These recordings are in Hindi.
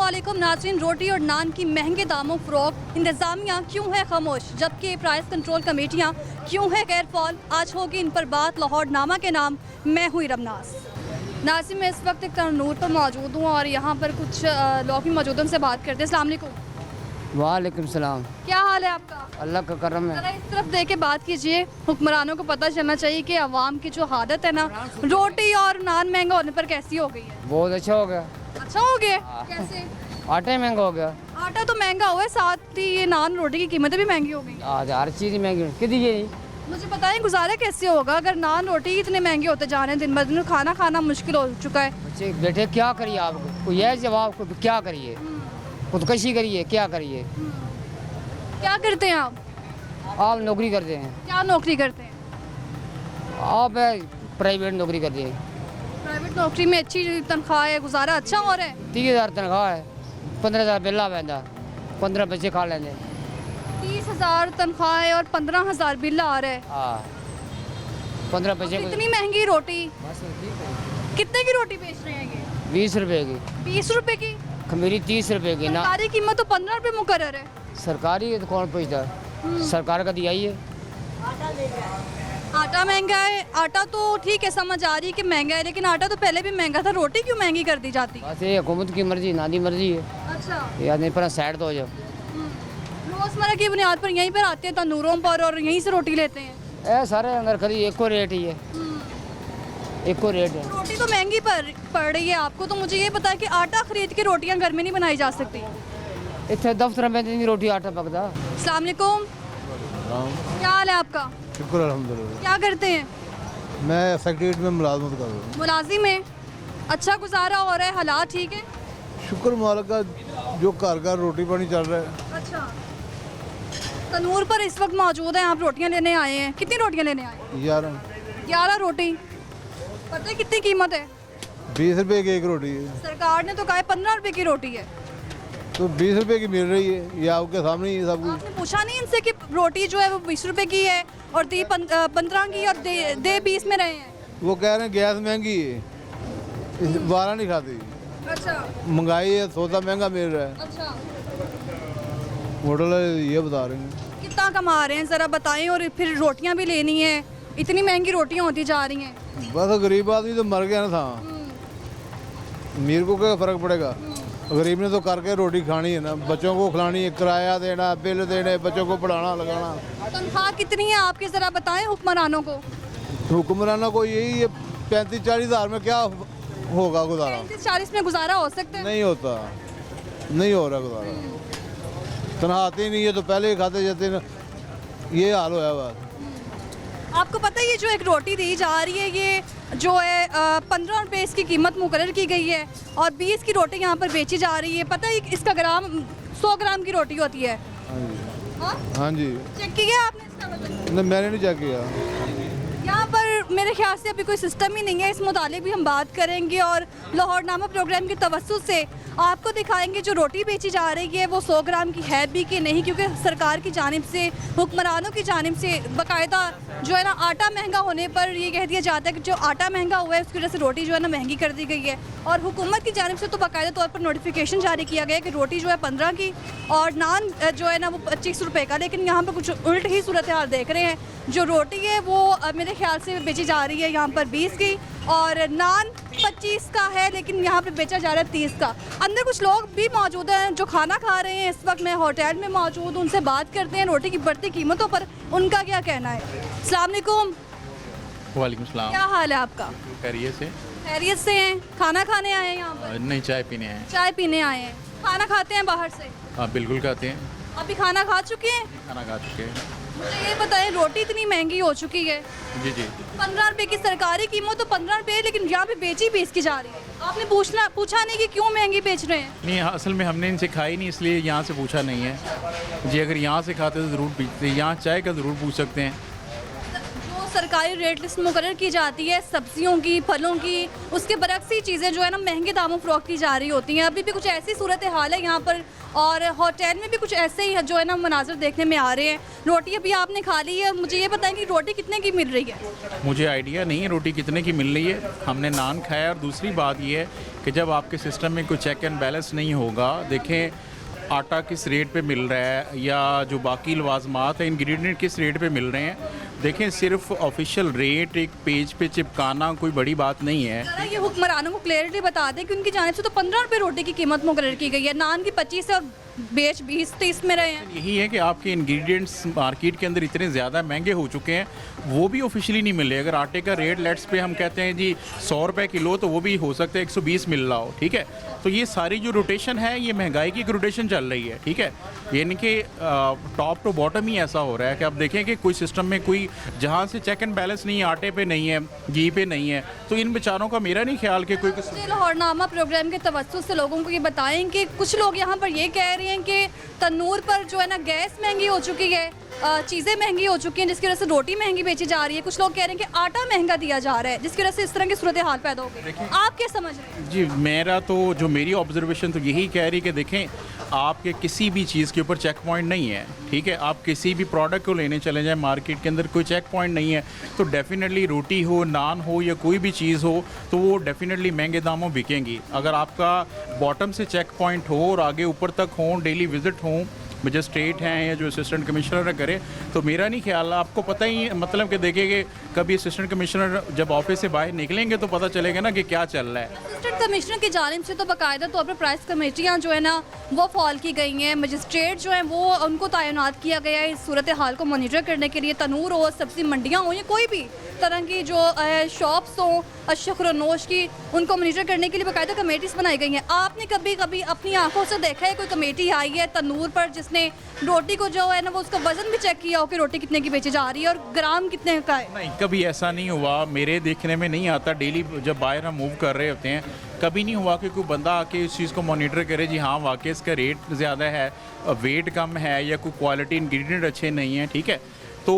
अस्सलामुअलैकुम नाज़रीन, रोटी और नान की महंगे दामों फ़रोख्त इंतज़ामिया क्यों है खामोश, जबकि प्राइस कंट्रोल कमेटियाँ क्यों है गैर फ़ाल। आज होगी इन पर बात लाहौर नामा के नाम। मैं हुई रमनास। नाज़रीन, मैं इस वक्त एक तनूर पर मौजूद हूँ और यहाँ पर कुछ लोग भी मौजूद हैं, उनसे बात करते हैं। अस्सलाम वालेकुम। वालेकुम सलाम। क्या हाल है आपका? अल्लाह का करम है। ज़रा इस तरफ देख के बात कीजिए। हुक्मरानों को पता चलना चाहिए कि आवाम की जो हालत है ना, रोटी और नान महंगा होने पर कैसी हो गई है। बहुत अच्छा हो गया। अच्छा हो गया? कैसे? आटा महंगा हो गया। आटा तो महंगा हुआ है, साथ ही ये नान रोटी की कीमतें भी महंगी हो गई। आज हर चीज़ महंगी हो कितनी ये मुझे बताएं गुजारा कैसे होगा अगर नान रोटी इतने महंगे होते जा रहे हैं, दिन ब दिन खाना खाना मुश्किल हो चुका है। बच्चे बेटे क्या करिए, आपको कोई है जवाब को क्या करिए, खुदकशी करिए, क्या करिए। क्या करते हैं आप? आप नौकरी करते हैं? क्या नौकरी करते हैं? आप प्राइवेट नौकरी करते हैं। प्राइवेट नौकरी में अच्छी तनख्वाह है, गुजारा अच्छा हो रहा है। 30,000 तनख्वाह है, 15,000 बिल्ला पैदा, 15 बच्चे खा लेंगे। 30,000 तनख्वाह है और 15,000 बिल आ रहा है। हाँ, 15 बच्चे इतनी महंगी रोटी, कितने की रोटी बेच रहे हैं ये? 20 रुपए की। 20 रुपए की? खमीरी 30 रुपए की ना। सरकारी कीमत तो 15 रुपए मुकर्रर है। सरकारी तो कौन पूछता, सरकार का दिया ही है। आटा महंगा है। आटा तो ठीक है, समझ आ रही है कि महंगा है, लेकिन आटा तो पहले भी महंगा था। रोटी क्यों महंगी कर दी जाती है? बस ये हुकूमत की मर्जी, नानी मर्जी है। अच्छा, या नहीं पर साइड तो हो जाओ। रोजमर्रा की बुनियाद पर यहीं पर आते हैं तंदूरों पर और यहीं से रोटी लेते हैं। ए सारे अंदर खरी एक को रेट ही है, एक को रेट है। रोटी तो महंगी पड़ रही है आपको, तो मुझे ये पता है कि आटा खरीद के रोटियां घर में नहीं बनाई जा सकती। इतने दफ्तर में इतनी रोटी आटा पकता। अस्सलाम वालेकुम। क्या हाल है आपका? शुक्र अल्हम्दुलिल्लाह। क्या करते हैं? मैं सेक्रेटरीट में मुलाजमत कर रहा हूँ। मुलाजिम में अच्छा गुजारा हो रहा है, हालात ठीक है? शुक्र मालिक का, जो घर घर रोटी पानी चल रहा है। अच्छा, तनूर पर इस वक्त मौजूद हैं, आप रोटियां लेने आए हैं। कितनी रोटियां लेने आए हैं? 11 रोटी। पता है कितनी कीमत है? 20 रुपए की एक रोटी है, सरकार ने तो कहा 15 रुपए की रोटी है। तो 20 रुपए की मिल रही है। ये आपके सामने ही है सब कुछ। आपने पूछा नहीं इनसे कि रोटी जो है वो 20 रुपए की है और दी 15 की और दे 20 में रहे हैं? वो कह रहे हैं गैस महंगी है, वारा नहीं खाती। अच्छा महंगाई है, सौदा महंगा मिल रहा है। अच्छा, होटल ये बता रहे हैं। कितना कमा रहे हैं ज़रा बताएं। और फिर रोटियां भी लेनी है, इतनी महंगी रोटियां होती जा रही हैं। बस गरीब आदमी तो मर गया ना था, अमीर को क्या फ़र्क पड़ेगा। गरीब ने तो करके रोटी खानी है ना, बच्चों को खिलानी है, किराया देना, बिल देने, बच्चों को पढ़ाना लगाना। तनख्वाह कितनी है आपके, ज़रा बताएं हुक्मरानों को। हुक्मरानों को यही है 35-40 हज़ार में क्या होगा गुजारा। 35-40 में गुजारा हो सकता है? नहीं होता, नहीं हो रहा गुजारा। तनख्वाह आती नहीं है तो पहले ही खाते जाते ना, ये हाल होया बात। आपको पता है ये जो एक रोटी दी जा रही है, ये जो है 15 रुपये इसकी कीमत मुकर्रर की गई है और 20 की रोटी यहाँ पर बेची जा रही है। पता है इसका ग्राम 100 ग्राम की रोटी होती है। हाँ? हाँ जी। चेक किया आपने इसका वजन? नहीं, मैंने नहीं चेक किया। यहाँ पर मेरे ख्याल से अभी कोई सिस्टम ही नहीं है। इस मुतालिक भी हम बात करेंगे और लाहौर नामा प्रोग्राम की तवज्जुह से आपको दिखाएंगे जो रोटी बेची जा रही है वो 100 ग्राम की है भी कि नहीं, क्योंकि सरकार की जानिब से, हुक्मरानों की जानिब से बाकायदा जो है ना आटा महंगा होने पर ये कह दिया जाता है कि जो आटा महंगा हुआ है उसकी वजह से रोटी जो है ना महंगी कर दी गई है। और हुकूमत की जानिब से तो बाकायदा तौर पर नोटिफिकेशन जारी किया गया है कि रोटी जो है 15 की और नान जो है ना वो 25 रुपये का। लेकिन यहाँ पर कुछ उल्ट ही सूरत हाल देख रहे हैं। जो रोटी है वो मेरे ख्याल से बेची जा रही है यहाँ पर 20 की और नान 25 का है, लेकिन यहाँ पे बेचा जा रहा है 30 का। अंदर कुछ लोग भी मौजूद हैं जो खाना खा रहे हैं। इस वक्त मैं होटल में मौजूद हूँ, उनसे बात करते हैं रोटी की बढ़ती कीमतों पर उनका क्या कहना है। अस्सलाम वालेकुम। वालेकुम सलाम। क्या हाल है आपका? खैरियत से? खैरियत से हैं। खाना खाने आए हैं यहाँ पर? नहीं, चाय पीने आए हैं। चाय पीने आए हैं। खाना खाते हैं बाहर से? हाँ बिल्कुल खाते हैं, अभी खाना खा चुके हैं? खाना खा चुके हैं। मुझे ये बताएं, रोटी इतनी महंगी हो चुकी है, जी जी। 15 रुपए की सरकारी कीमत तो 15 रुपए, लेकिन यहाँ पे बेची 20 की जा रही है। आपने पूछा नहीं कि क्यों महंगी बेच रहे हैं? नहीं, असल में हमने इनसे खाई नहीं, इसलिए यहाँ से पूछा नहीं है जी। अगर यहाँ से खाते तो ज़रूर पूछते, यहाँ चाय का ज़रूर पूछ सकते हैं। जो सरकारी रेट लिस्ट मुकर्रर की जाती है सब्जियों की, फलों की, उसके बरक्स ही चीज़ें जो है ना महंगे दामों फ़रोख्त की जा रही होती हैं। अभी भी कुछ ऐसी सूरत हाल है यहाँ पर, और होटल में भी कुछ ऐसे ही जो है ना मनाजर देखने में आ रहे हैं। रोटी अभी आपने खा ली है, मुझे ये बताएं कि रोटी कितने की मिल रही है? मुझे आइडिया नहीं है रोटी कितने की मिल रही है। हमने नान खाया। और दूसरी बात ये है कि जब आपके सिस्टम में कोई चेक एंड बैलेंस नहीं होगा, देखें आटा किस रेट पे मिल रहा है या जो बाकी लवाजमात है इंग्रेडिएंट किस रेट पे मिल रहे हैं। देखें सिर्फ ऑफिशियल रेट एक पेज पे चिपकाना कोई बड़ी बात नहीं है। ज़रा ये हुक्मरानों को क्लियरली बता दें कि उनकी जानिब से तो 15 रुपये रोटी की कीमत मुकर्रर की गई है, नान की 25 है और बेच 20-30 में रहे हैं। यही है कि आपके इंग्रेडिएंट्स मार्केट के अंदर इतने ज़्यादा महंगे हो चुके हैं, वो भी ऑफिशियली नहीं मिल रहे। अगर आटे का रेट लेट्स पे हम कहते हैं जी 100 रुपये किलो, तो वो भी हो सकता है 120 मिल रहा हो, ठीक है। तो ये सारी जो रोटेशन है ये महंगाई की एक रोटेशन चल रही है, ठीक है। यानी कि टॉप टू बॉटम ही ऐसा हो रहा है कि आप देखें कि कोई सिस्टम में कोई जहाँ से चेक एंड बैलेंस नहीं है, आटे पे नहीं है, घी पे नहीं है, तो इन बेचारों का मेरा नहीं ख्याल कि कोई लाहौरनामा प्रोग्राम के तवज्जुह से लोगों को ये बताएं कि कुछ लोग यहाँ पर ये कह रहे हैं कि तनूर पर जो है ना गैस महंगी हो चुकी है, चीज़ें महंगी हो चुकी हैं, जिसकी वजह से रोटी महंगी बेची जा रही है। कुछ लोग कह रहे हैं कि आटा महंगा दिया जा रहा है, जिसकी वजह से इस तरह की सूरत हाल पैदा हो गई। आप क्या समझ रहे हैं? जी मेरा तो जो मेरी ऑब्जर्वेशन तो यही कह रही कि देखें आपके किसी भी चीज़ के ऊपर चेक पॉइंट नहीं है, ठीक है। आप किसी भी प्रोडक्ट को लेने चले जाएं मार्केट के अंदर कोई चेक पॉइंट नहीं है, तो डेफिनेटली रोटी हो, नान हो या कोई भी चीज़ हो तो वो डेफिनेटली महंगे दामों बिकेंगी। अगर आपका बॉटम से चेक पॉइंट हो और आगे ऊपर तक हो, डेली विजिट हो, मजिस्ट्रेट हैं या जो असिस्टेंट कमिश्नर करे, तो मेरा नहीं ख्याल। आपको पता ही मतलब कि देखेंगे कभी असिस्टेंट कमिश्नर जब ऑफिस से बाहर निकलेंगे तो पता चलेगा ना कि क्या चल रहा है। असिस्टेंट कमिश्नर की जानिब से तो बाकायदा तौर पर प्राइस कमेटियाँ जो है ना वो फॉल की गई हैं। मजिस्ट्रेट जो हैं वो उनको तैनात किया गया है इस सूरत हाल को मॉनिटर करने के लिए। तनूर हो, सब्ज़ी मंडियाँ हो या कोई भी तरह की जो शॉप्स हों अशखरनोश की, उनको मॉनिटर करने के लिए बाकायदा कमेटीज़ बनाई गई हैं। आपने कभी कभी अपनी आंखों से देखा है कोई कमेटी आई है तनूर पर जिसने रोटी को जो है ना वो उसका वजन भी चेक किया हो कि रोटी कितने की बेची जा रही है और ग्राम कितने का है? नहीं, कभी ऐसा नहीं हुआ, मेरे देखने में नहीं आता। डेली जब बाहर हम मूव कर रहे होते हैं, कभी नहीं हुआ कि कोई बंदा आके इस चीज़ को मॉनिटर करे जी हाँ वाकई इसका रेट ज़्यादा है, वेट कम है या कोई क्वालिटी इंग्रेडिएंट अच्छे नहीं है, ठीक है। तो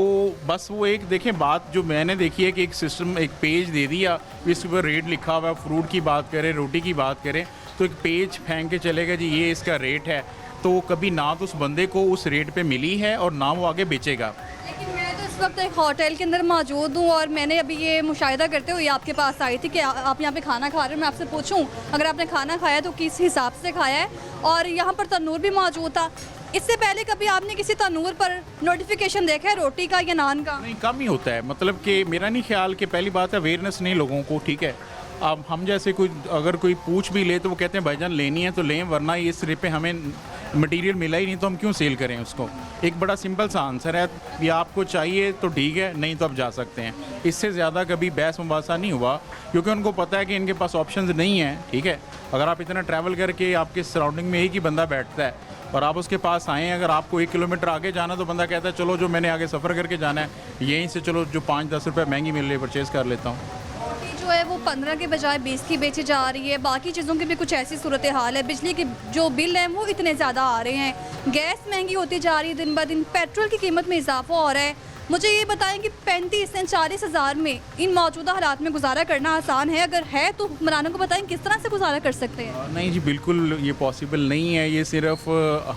बस वो एक देखें बात जो मैंने देखी है कि एक सिस्टम एक पेज दे दिया, इसके ऊपर रेट लिखा हुआ है, फ्रूट की बात करें, रोटी की बात करें, तो एक पेज फेंक के चलेगा जी ये इसका रेट है, तो कभी ना तो उस बंदे को उस रेट पे मिली है और ना वो आगे बेचेगा। लेकिन मैं तो इस वक्त एक होटल के अंदर मौजूद हूँ और मैंने अभी ये मुशाहिदा करते हुए आपके पास आई थी कि आप यहाँ पे खाना खा रहे हो। मैं आपसे पूछूं अगर आपने खाना खाया तो किस हिसाब से खाया है, और यहाँ पर तनूर भी मौजूद था। इससे पहले कभी आपने किसी तनूर पर नोटिफिकेशन देखा है रोटी का या नान का? नहीं, कम ही होता है। मतलब कि मेरा नहीं ख्याल कि पहली बात है अवेयरनेस नहीं लोगों को, ठीक है। अब हम जैसे कोई अगर कोई पूछ भी ले तो वो कहते हैं भाईजान लेनी है तो लें, वरना ये सिरे पे हमें मटेरियल मिला ही नहीं तो हम क्यों सेल करें उसको। एक बड़ा सिंपल सा आंसर है, ये आपको चाहिए तो ठीक है, नहीं तो आप जा सकते हैं। इससे ज़्यादा कभी बहस मुबासा नहीं हुआ, क्योंकि उनको पता है कि इनके पास ऑप्शंस नहीं है, ठीक है। अगर आप इतना ट्रैवल करके आपके सराउंडिंग में एक ही बंदा बैठता है और आप उसके पास आए हैं, अगर आपको 1 किलोमीटर आगे जाना तो बंदा कहता है चलो जो मैंने आगे सफ़र करके जाना है यहीं से चलो जो 5-10 रुपये महंगी मिल रही है परचेज़ कर लेता हूँ। रोटी जो है वो 15 के बजाय 20 की बेची जा रही है। बाकी चीज़ों की भी कुछ ऐसी सूरत हाल है। बिजली के जो बिल हैं वो इतने ज़्यादा आ रहे हैं, गैस महंगी होती जा रही है दिन ब दिन, पेट्रोल की कीमत में इजाफा हो रहा है। मुझे ये बताएं कि 35 से 40 हज़ार में इन मौजूदा हालात में गुजारा करना आसान है? अगर है तो हुक्मरानों को बताएं किस तरह से गुजारा कर सकते हैं। नहीं जी, बिल्कुल ये पॉसिबल नहीं है। ये सिर्फ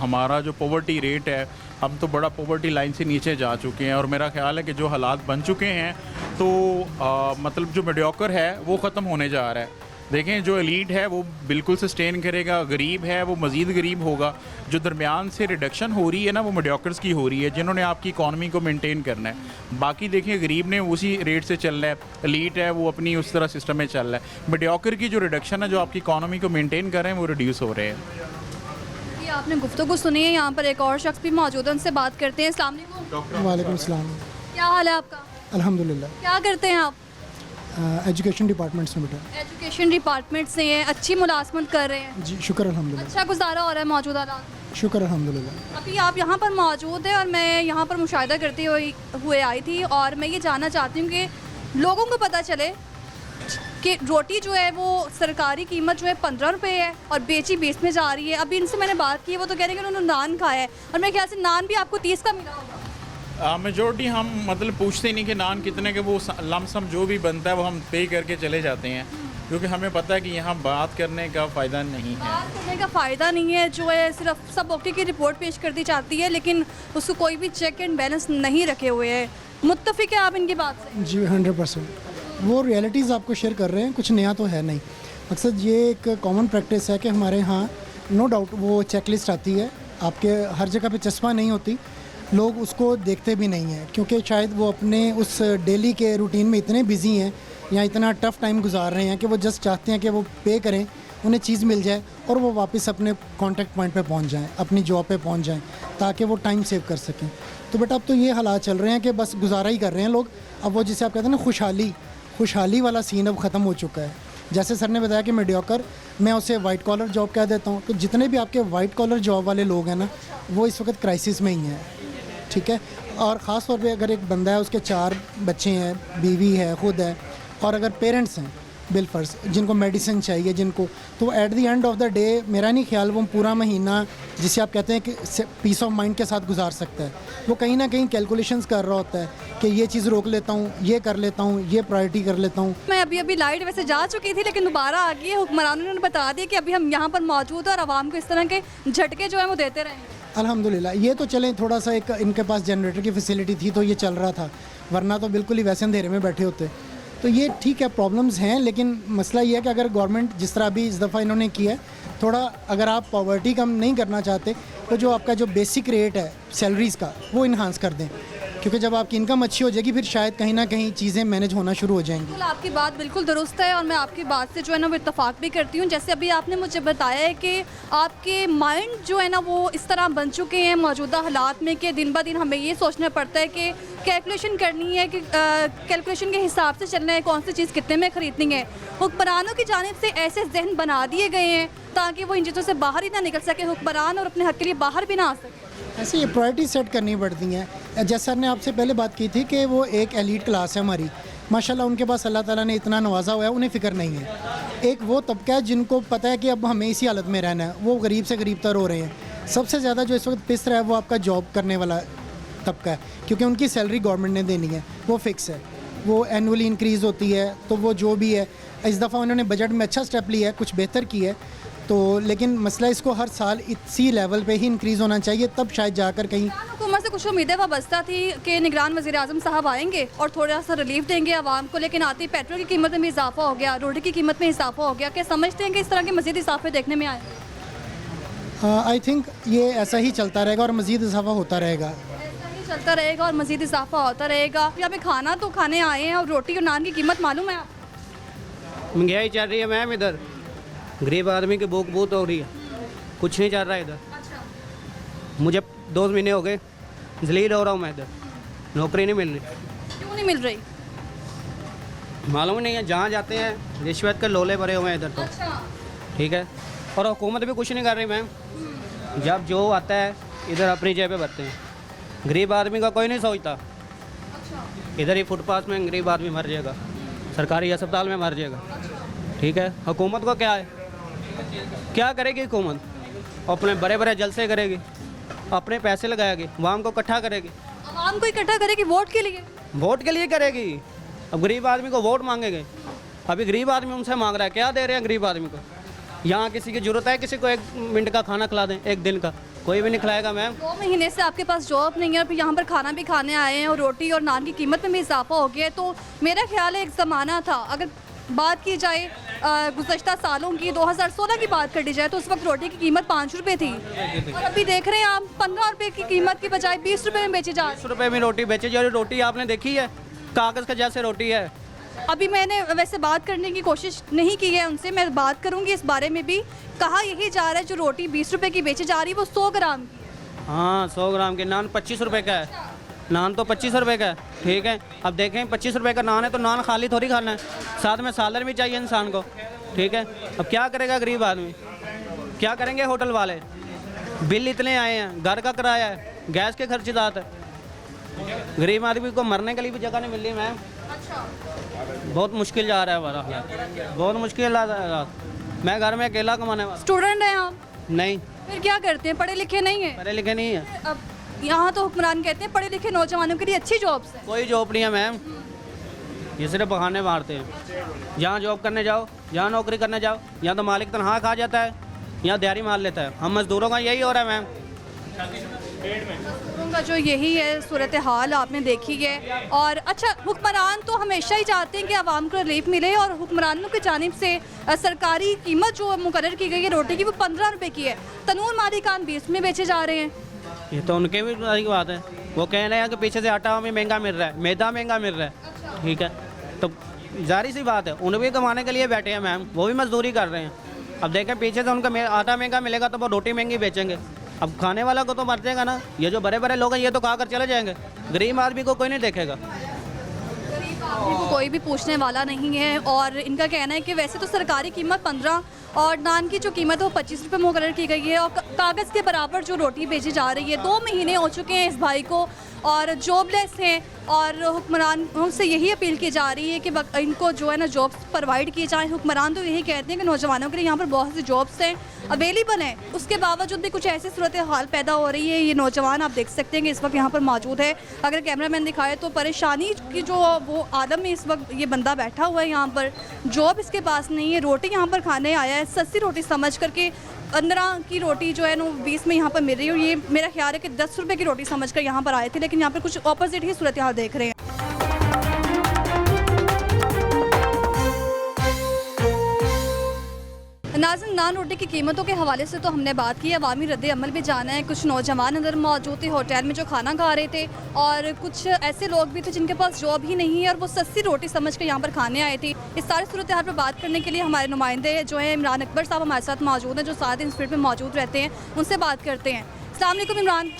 हमारा जो पॉवर्टी रेट है, हम तो बड़ा पॉवर्टी लाइन से नीचे जा चुके हैं, और मेरा ख्याल है कि जो हालात बन चुके हैं तो मतलब जो मीडियोकर है वो ख़त्म होने जा रहा है। देखें जो एलीट है वो बिल्कुल सस्टेन करेगा, गरीब है वो मज़ीद गरीब होगा। जो दरमियान से रिडक्शन हो रही है ना वो मीडियोकर्स की हो रही है, जिन्होंने आपकी इकॉनमी को मेंटेन करना है। बाकी देखें गरीब ने उसी रेट से चल रहा है, एलीट है वो अपनी उस तरह सिस्टम में चल रहा है। मीडियोकर की जो रिडक्शन है, जो आपकी इकॉनमी को मेंटेन कर रहे हैं, वो रिड्यूस हो रहे हैं। ये आपने गुफ्तगू सुनी है, यहाँ पर एक और शख्स भी मौजूद है, उनसे बात करते हैं। अस्सलाम वालेकुम। वालेकुम अस्सलाम। क्या हाल है आपका? अल्हम्दुलिल्लाह। क्या करते हैं आप? एजुकेशन डिपार्टमेंट से बेटा। एजुकेशन डिपार्टमेंट से हैं, अच्छी मुलाजमत कर रहे हैं, जी शुक्र अल्हम्दुलिल्लाह। अच्छा गुजारा हो रहा है मौजूदा हालात में? शुक्र अल्हम्दुलिल्लाह। अभी आप यहाँ पर मौजूद हैं और मैं यहाँ पर मुशाहिदा करते हुए आई थी, और मैं ये जानना चाहती हूँ कि लोगों को पता चले कि रोटी जो है वो सरकारी कीमत जो है 15 रुपये है और बेची 20 में जा रही है। अभी इनसे मैंने बात की, वो तो कह रहे हैं कि उन्होंने नान खाया है, और मेरे ख्याल से नान भी आपको 30 का मिला होगा। मेजोरिटी हम मतलब पूछते ही नहीं कि नान कितने के, वो लमसम जो भी बनता है वो हम पे करके चले जाते हैं, क्योंकि हमें पता है कि यहाँ बात करने का फ़ायदा नहीं है। बात करने का फ़ायदा नहीं है, जो है सिर्फ सब ओके की रिपोर्ट पेश कर दी जाती है, लेकिन उसको कोई भी चेक एंड बैलेंस नहीं रखे हुए है। मुत्तफिक है आप इनकी बात से? जी 100%। वो रियलिटीज़ आपको शेयर कर रहे हैं, कुछ नया तो है नहीं। मकसद ये एक कॉमन प्रैक्टिस है कि हमारे यहाँ नो डाउट वो चेकलिस्ट आती है, आपके हर जगह पे चश्मा नहीं होती, लोग उसको देखते भी नहीं हैं क्योंकि शायद वो अपने उस डेली के रूटीन में इतने बिजी हैं या इतना टफ़ टाइम गुजार रहे हैं कि वो जस्ट चाहते हैं कि वो पे करें, उन्हें चीज़ मिल जाए और वो वापस अपने कॉन्टैक्ट पॉइंट पे पहुंच जाएं, अपनी जॉब पे पहुंच जाएं, ताकि वो टाइम सेव कर सकें। तो बेटा अब तो ये हालात चल रहे हैं कि बस गुजारा ही कर रहे हैं लोग। अब वो जिसे आप कहते हैं ना खुशहाली वाला सीन अब ख़त्म हो चुका है। जैसे सर ने बताया कि मीडियोकर, मैं उसे वाइट कॉलर जॉब कह देता हूँ। तो जितने भी आपके वाइट कॉलर जॉब वाले लोग हैं ना, वो इस वक्त क्राइसिस में ही हैं, ठीक है। और ख़ास तौर पे अगर एक बंदा है, उसके 4 बच्चे हैं, बीवी है, खुद है, और अगर पेरेंट्स हैं बिलफर्ज जिनको मेडिसिन चाहिए, जिनको, तो at the end of the day मेरा नहीं ख्याल वो पूरा महीना जिसे आप कहते हैं कि पीस ऑफ माइंड के साथ गुजार सकता है। वो कहीं ना कहीं कैलकुलेशंस कर रहा होता है कि ये चीज़ रोक लेता हूँ, ये कर लेता हूँ, ये प्रायोरिटी कर लेता हूँ। मैं अभी लाइट वैसे जा चुकी थी, लेकिन दोबारा आ गई है। हुक्मरानों ने बता दिया कि अभी हम यहाँ पर मौजूद हैं और आवाम को इस तरह के झटके जो है वो देते रहेंगे। अल्हम्दुलिल्लाह। ये तो चलें, थोड़ा सा एक इनके पास जनरेटर की फैसिलिटी थी तो ये चल रहा था, वरना तो बिल्कुल ही वैसे अंधेरे में बैठे होते। तो ये ठीक है, प्रॉब्लम्स हैं, लेकिन मसला ये है कि अगर गवर्नमेंट जिस तरह अभी इस दफ़ा इन्होंने किया है, थोड़ा अगर आप पॉवर्टी कम नहीं करना चाहते तो जो आपका जो बेसिक रेट है सैलरीज़ का वो इन्हांस कर दें, क्योंकि जब आपकी इनकम अच्छी हो जाएगी फिर शायद कहीं ना कहीं चीज़ें मैनेज होना शुरू हो जाएंगी। बिल्कुल, आपकी बात बिल्कुल दुरुस्त है और मैं आपकी बात से जो है ना वो इत्तेफाक भी करती हूँ। जैसे अभी आपने मुझे बताया है कि आपके माइंड जो है ना वो इस तरह बन चुके हैं मौजूदा हालात में कि दिन ब दिन हमें ये सोचना पड़ता है कि कैलकुलेशन करनी है, कि कैलकुलेशन के हिसाब से चलना है, कौन सी चीज़ कितने में ख़रीदनी है। हुक्मरानों की जानिब से ऐसे जहन बना दिए गए हैं ताकि वो इन चीज़ों से बाहर ही ना निकल सके, हुक्मरान और अपने हक़ के लिए बाहर भी ना आ सके। ऐसे ये प्रायोरिटी सेट करनी पड़ती हैं। जैसे सर ने आपसे पहले बात की थी कि वो एक एलीट क्लास है हमारी, माशाल्लाह उनके पास अल्लाह ताला ने इतना नवाजा हुआ है, उन्हें फ़िक्र नहीं है। एक वो तबका है जिनको पता है कि अब हमें इसी हालत में रहना है, वो गरीब से गरीब तर हो रहे हैं। सबसे ज़्यादा जो इस वक्त पिस रहा है वो आपका जॉब करने वाला तबका है, क्योंकि उनकी सैलरी गवर्नमेंट ने देनी है, वो फ़िक्स है, वो एनुअली इंक्रीज़ होती है। तो वो जो भी है, इस दफ़ा उन्होंने बजट में अच्छा स्टेप लिया है, कुछ बेहतर किया है तो, लेकिन मसला इसको हर साल इसी लेवल पे ही इंक्रीज़ होना चाहिए, तब शायद जाकर कहीं। हुकूमत से कुछ उम्मीदें वाबस्ता थी कि निगरान वज़ीर आज़म साहब आएंगे और थोड़ा सा रिलीफ देंगे आवाम को, लेकिन आती पेट्रोल की कीमत में भी इजाफा हो गया, रोटी की कीमत में इजाफा हो गया। क्या समझते हैं कि इस तरह के मज़ीद इजाफे देखने में आए? आई थिंक ये ऐसा ही चलता रहेगा और मज़ीद इजाफा होता रहेगा। ऐसा ही चलता रहेगा और मज़ीद इजाफा होता रहेगा। यहाँ पे खाना तो खाने आए हैं और रोटी और नान की कीमत मालूम है आपको? महंगाई चल रही है मैम, इधर गरीब आदमी की भूख बहुत हो रही है, कुछ नहीं चल रहा है इधर। मुझे 2 महीने हो गए जलील हो रहा हूँ मैं, इधर नौकरी नहीं मिल रही। क्यों नहीं मिल रही? मालूम नहीं है, जहाँ जाते हैं रिश्वत के लोले भरे हुए हैं इधर तो, ठीक है। और हुकूमत भी कुछ नहीं कर रही मैम, जब जो आता है इधर अपनी जेबें भरते हैं, गरीब आदमी का कोई नहीं सोचता। इधर ही फुटपाथ में गरीब आदमी मर जाएगा, सरकारी अस्पताल में मर जाएगा, ठीक है। हुकूमत को क्या है, क्या करेगी हुकूमत? अपने बड़े बड़े जलसे करेगी, अपने पैसे लगाएगी, आवाम को इकट्ठा करेगी। आवाम को इकट्ठा करेगी वोट के लिए? वोट के लिए करेगी। अब गरीब आदमी को वोट मांगेंगे, अभी गरीब आदमी उनसे मांग रहा है, क्या दे रहे हैं गरीब आदमी को? यहाँ किसी की ज़रूरत है, किसी को 1 मिनट का खाना खिला दें, 1 दिन का, कोई भी नहीं खिलाएगा मैम। 2 महीने से आपके पास जॉब नहीं है और फिर यहाँ पर खाना भी खाने आए हैं और रोटी और नान की कीमत में भी इजाफा हो गया है। तो मेरा ख्याल है एक ज़माना था, अगर बात की जाए गुज़श्ता सालों की, 2016 की बात कर ली जाए तो उस वक्त रोटी की कीमत 5 रुपये थी और अभी देख रहे हैं आप 15 रुपये की कीमत की बजाय 20 रुपये में बेची जा रही है। 20 रुपये में रोटी बेची जा रही। रोटी आपने देखी है, कागज़ के जैसे रोटी है। अभी मैंने वैसे बात करने की कोशिश नहीं की है उनसे, मैं बात करूंगी इस बारे में भी। कहा यही जा रहा है जो रोटी 20 रुपये की बेची जा रही है वो 100 ग्राम की। हाँ 100 ग्राम के नान 25 रुपये का है, नान तो 25 रुपये का है, ठीक है। अब देखें 25 रुपये का नान है तो नान खाली थोड़ी खाना है, साथ में सालर भी चाहिए इंसान को, ठीक है। अब क्या करेगा गरीब आदमी, क्या करेंगे होटल वाले? बिल इतने आए हैं, घर का किराया है, गैस के खर्च ज़्यादा है, गरीब आदमी को मरने के लिए भी जगह नहीं मिल रही मैम। बहुत मुश्किल जा रहा है हमारा हालात, बहुत मुश्किल आ रहा है। मैं घर में अकेला कमाने वाला। स्टूडेंट हैं आप? नहीं। फिर क्या करते हैं, पढ़े लिखे नहीं हैं? पढ़े लिखे नहीं है। अब यहाँ तो हुक्मरान कहते हैं पढ़े लिखे नौजवानों के लिए अच्छी जॉब्स है। कोई जॉब नहीं है मैम, ये सिर्फ बहाने मारते हैं। जहाँ जॉब करने जाओ, जहाँ नौकरी करने जाओ, यहाँ तो मालिक तनख्वाह खा जाता है, यहाँ दिहाड़ी मार लेता है। हम मजदूरों का यही हो रहा है मैम। मजदूरों का जो यही है सूरत हाल आपने देखी है। और अच्छा, हुक्मरान तो हमेशा ही चाहते हैं कि आवाम को रिलीफ मिले, और हुक्मरानों की जानिब से सरकारी कीमत जो मुकर्रर की गई है रोटी की वो 15 रुपये की है। तनूर मालिकान 20 में बेचे जा रहे हैं। ये तो उनके भी की बात है, वो कह रहे हैं कि पीछे से आटा हमें महंगा मिल रहा है, मैदा महंगा मिल रहा है। ठीक है, तो जारी सी बात है, उन्हें भी कमाने के लिए बैठे हैं मैम, वो भी मजदूरी कर रहे हैं। अब देखें पीछे से उनका आटा महंगा मिलेगा तो वो रोटी महंगी बेचेंगे। अब खाने वाला को तो मर जाएगा ना। ये जो बड़े बड़े लोग हैं ये तो खा कर चले जाएंगे, गरीब आदमी को कोई नहीं देखेगा। आदमी को कोई भी पूछने वाला नहीं है। और इनका कहना है कि वैसे तो सरकारी कीमत 15 और नान की जो कीमत है वो 25 रुपये मुकर्रर की गई है, और कागज़ के बराबर जो रोटी बेची जा रही है। 2 महीने हो चुके हैं इस भाई को और जॉबलेस हैं, और हुक्मरान से यही अपील की जा रही है कि इनको जो है ना जॉब्स प्रोवाइड किए जाएँ। हुक्मरान तो यही कहते हैं कि नौजवानों के लिए यहाँ पर बहुत सी जॉब्स हैं, अवेलेबल हैं, उसके बावजूद भी कुछ ऐसी सूरत हाल पैदा हो रही है। ये नौजवान आप देख सकते हैं कि इस वक्त यहाँ पर मौजूद है। अगर कैमरामैन दिखाए तो परेशानी की जो वो आलम में इस वक्त ये बंदा बैठा हुआ है। यहाँ पर जॉब इसके पास नहीं है, रोटी यहाँ पर खाने आया है, सस्ती रोटी समझ करके। 15 की रोटी जो है ना 20 में यहाँ पर मिल रही है, और ये मेरा ख्याल है कि 10 रुपये की रोटी समझ कर यहाँ पर आए थे, लेकिन यहाँ पर कुछ ऑपोजिट ही सूरत हाल देख रहे हैं। नाज़रीन, नान रोटी की कीमतों के हवाले से तो हमने बात की, अवामी रद्द अमल भी जाना है। कुछ नौजवान अंदर मौजूद थे होटल में जो खाना खा रहे थे, और कुछ ऐसे लोग भी थे जिनके पास जॉब ही नहीं है और वो सस्ती रोटी समझ कर यहाँ पर खाने आए थे। इस सारी सूरत हाल पर बात करने के लिए हमारे नुमाइंदे जो हैं इमरान अकबर साहब हमारे साथ मौजूद हैं, जो साथ इंस्टीट्यूट में मौजूद रहते हैं, उनसे बात करते हैं। अस्सलाम वालेकुम इमरान,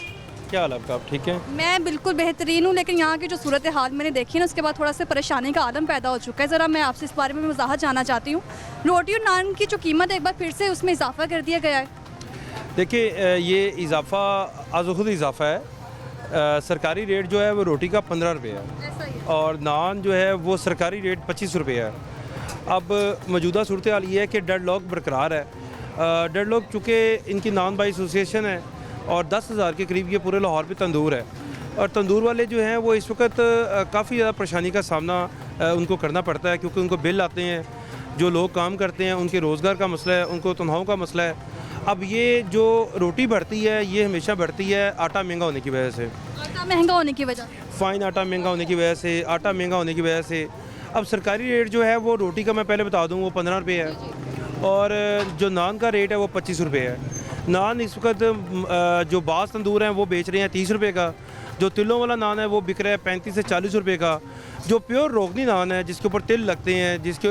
क्या हाल है आपका? आप ठीक है? मैं बिल्कुल बेहतरीन हूँ, लेकिन यहाँ की जो सूरत हाल मैंने देखी ना उसके बाद थोड़ा सा परेशानी का आलम पैदा हो चुका है। ज़रा मैं आपसे इस बारे में वजाहत जानना चाहती हूँ। रोटी और नान की जो कीमत है एक बार फिर से उसमें इजाफा कर दिया गया है। देखिए, ये इजाफा आज खुद इजाफा है। सरकारी रेट जो है वो रोटी का 15 रुपये है, ऐसा ही है। और नान जो है वो सरकारी रेट 25 रुपये है। अब मौजूदा सूरत हाल ये है कि डेडलॉक बरकरार है। डेडलॉक चूँकि इनकी नान बाई एसोसिएशन है, और 10,000 के करीब ये पूरे लाहौर पे तंदूर है, और तंदूर वाले जो हैं वो इस वक्त काफ़ी ज़्यादा परेशानी का सामना उनको करना पड़ता है, क्योंकि उनको बिल आते हैं, जो लोग काम करते हैं उनके रोज़गार का मसला है, उनको तनख्वाहों का मसला है। अब ये जो रोटी बढ़ती है ये हमेशा बढ़ती है आटा महंगा होने की वजह से, आटा महंगा होने की वजह, फ़ाइन आटा महंगा होने की वजह से, आटा महंगा होने की वजह से। अब सरकारी रेट जो है वो रोटी का मैं पहले बता दूँ वो 15 रुपये है, और जो नान का रेट है वो 25 रुपये है। नान इस वक्त जो बास तंदूर हैं वो बेच रहे हैं 30 रुपये का, जो तिलों वाला नान है वो बिक रहा है 35 से 40 रुपये का। जो प्योर रोगनी नान है जिसके ऊपर तिल लगते हैं, जिसके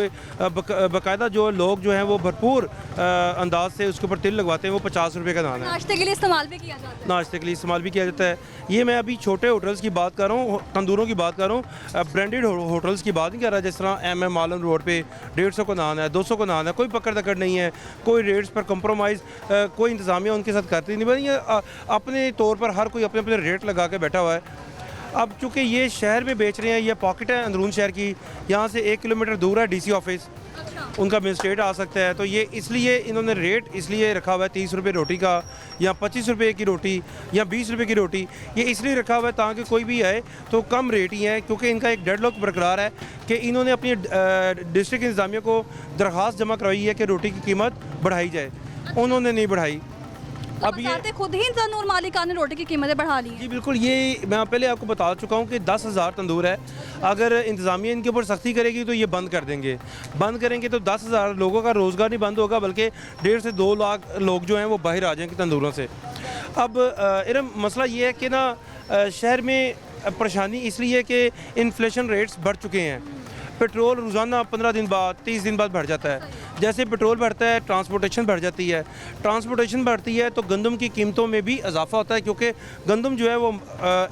बाकायदा जो लोग जो हैं वो भरपूर अंदाज से उसके ऊपर तिल लगवाते हैं, वो 50 रुपये का नान है। नाश्ते के लिए इस्तेमाल भी किया जाता है। नाश्ते के लिए इस्तेमाल भी किया जाता है। ये मैं अभी छोटे होटल्स की बात कर रहा हूँ, तंदूरों की बात कर रहा हूँ, ब्रांडेड होटल्स की बात नहीं कर रहा। जिस तरह MM आलम रोड पे 150 का नान है, 200 का नान है, कोई पकड़ दकड़ नहीं है, कोई रेट्स पर कंप्रोमाइज़ कोई इंतज़ामिया उनके साथ करती नहीं। भाई ये अपने तौर पर हर कोई अपने अपने रेट लगा के बैठा हुआ है। अब चूँकि ये शहर में बेच रहे हैं, ये पॉकेट है अंदरून शहर की, यहाँ से 1 किलोमीटर दूर है DC ऑफिस, उनका मजिस्ट्रेट आ सकता है, तो ये इसलिए इन्होंने रेट इसलिए रखा हुआ है 30 रुपये रोटी का, या 25 रुपये की रोटी, या 20 रुपये की रोटी। ये इसलिए रखा हुआ है ताकि कोई भी आए तो कम रेट ही है, क्योंकि इनका एक डेडलॉक बरकरार है कि इन्होंने अपनी डिस्ट्रिक्ट इंतज़ामिया को दरख्वास्त जमा करवाई है कि रोटी की कीमत बढ़ाई जाए, उन्होंने नहीं बढ़ाई। अब ये खुद ही तंदूर मालिकान ने रोटी की कीमतें बढ़ा ली हैं। जी बिल्कुल, ये मैं पहले आपको बता चुका हूँ कि 10,000 तंदूर है। अगर इंतज़ामिया इनके ऊपर सख्ती करेगी तो ये बंद कर देंगे। बंद करेंगे तो 10,000 लोगों का रोज़गार नहीं बंद होगा, बल्कि 1.5 से 2 लाख लोग जो हैं वो बाहर आ जाएंगे तंदूरों से। अब इरम मसला ये है कि ना शहर में परेशानी इसलिए कि इन्फ्लेशन रेट्स बढ़ चुके हैं। पेट्रोल रोज़ाना 15 दिन बाद 30 दिन बाद बढ़ जाता है। जैसे पेट्रोल बढ़ता है ट्रांसपोर्टेशन बढ़ जाती है, ट्रांसपोर्टेशन बढ़ती है तो गंदम की कीमतों में भी इजाफा होता है, क्योंकि गंदम जो है वो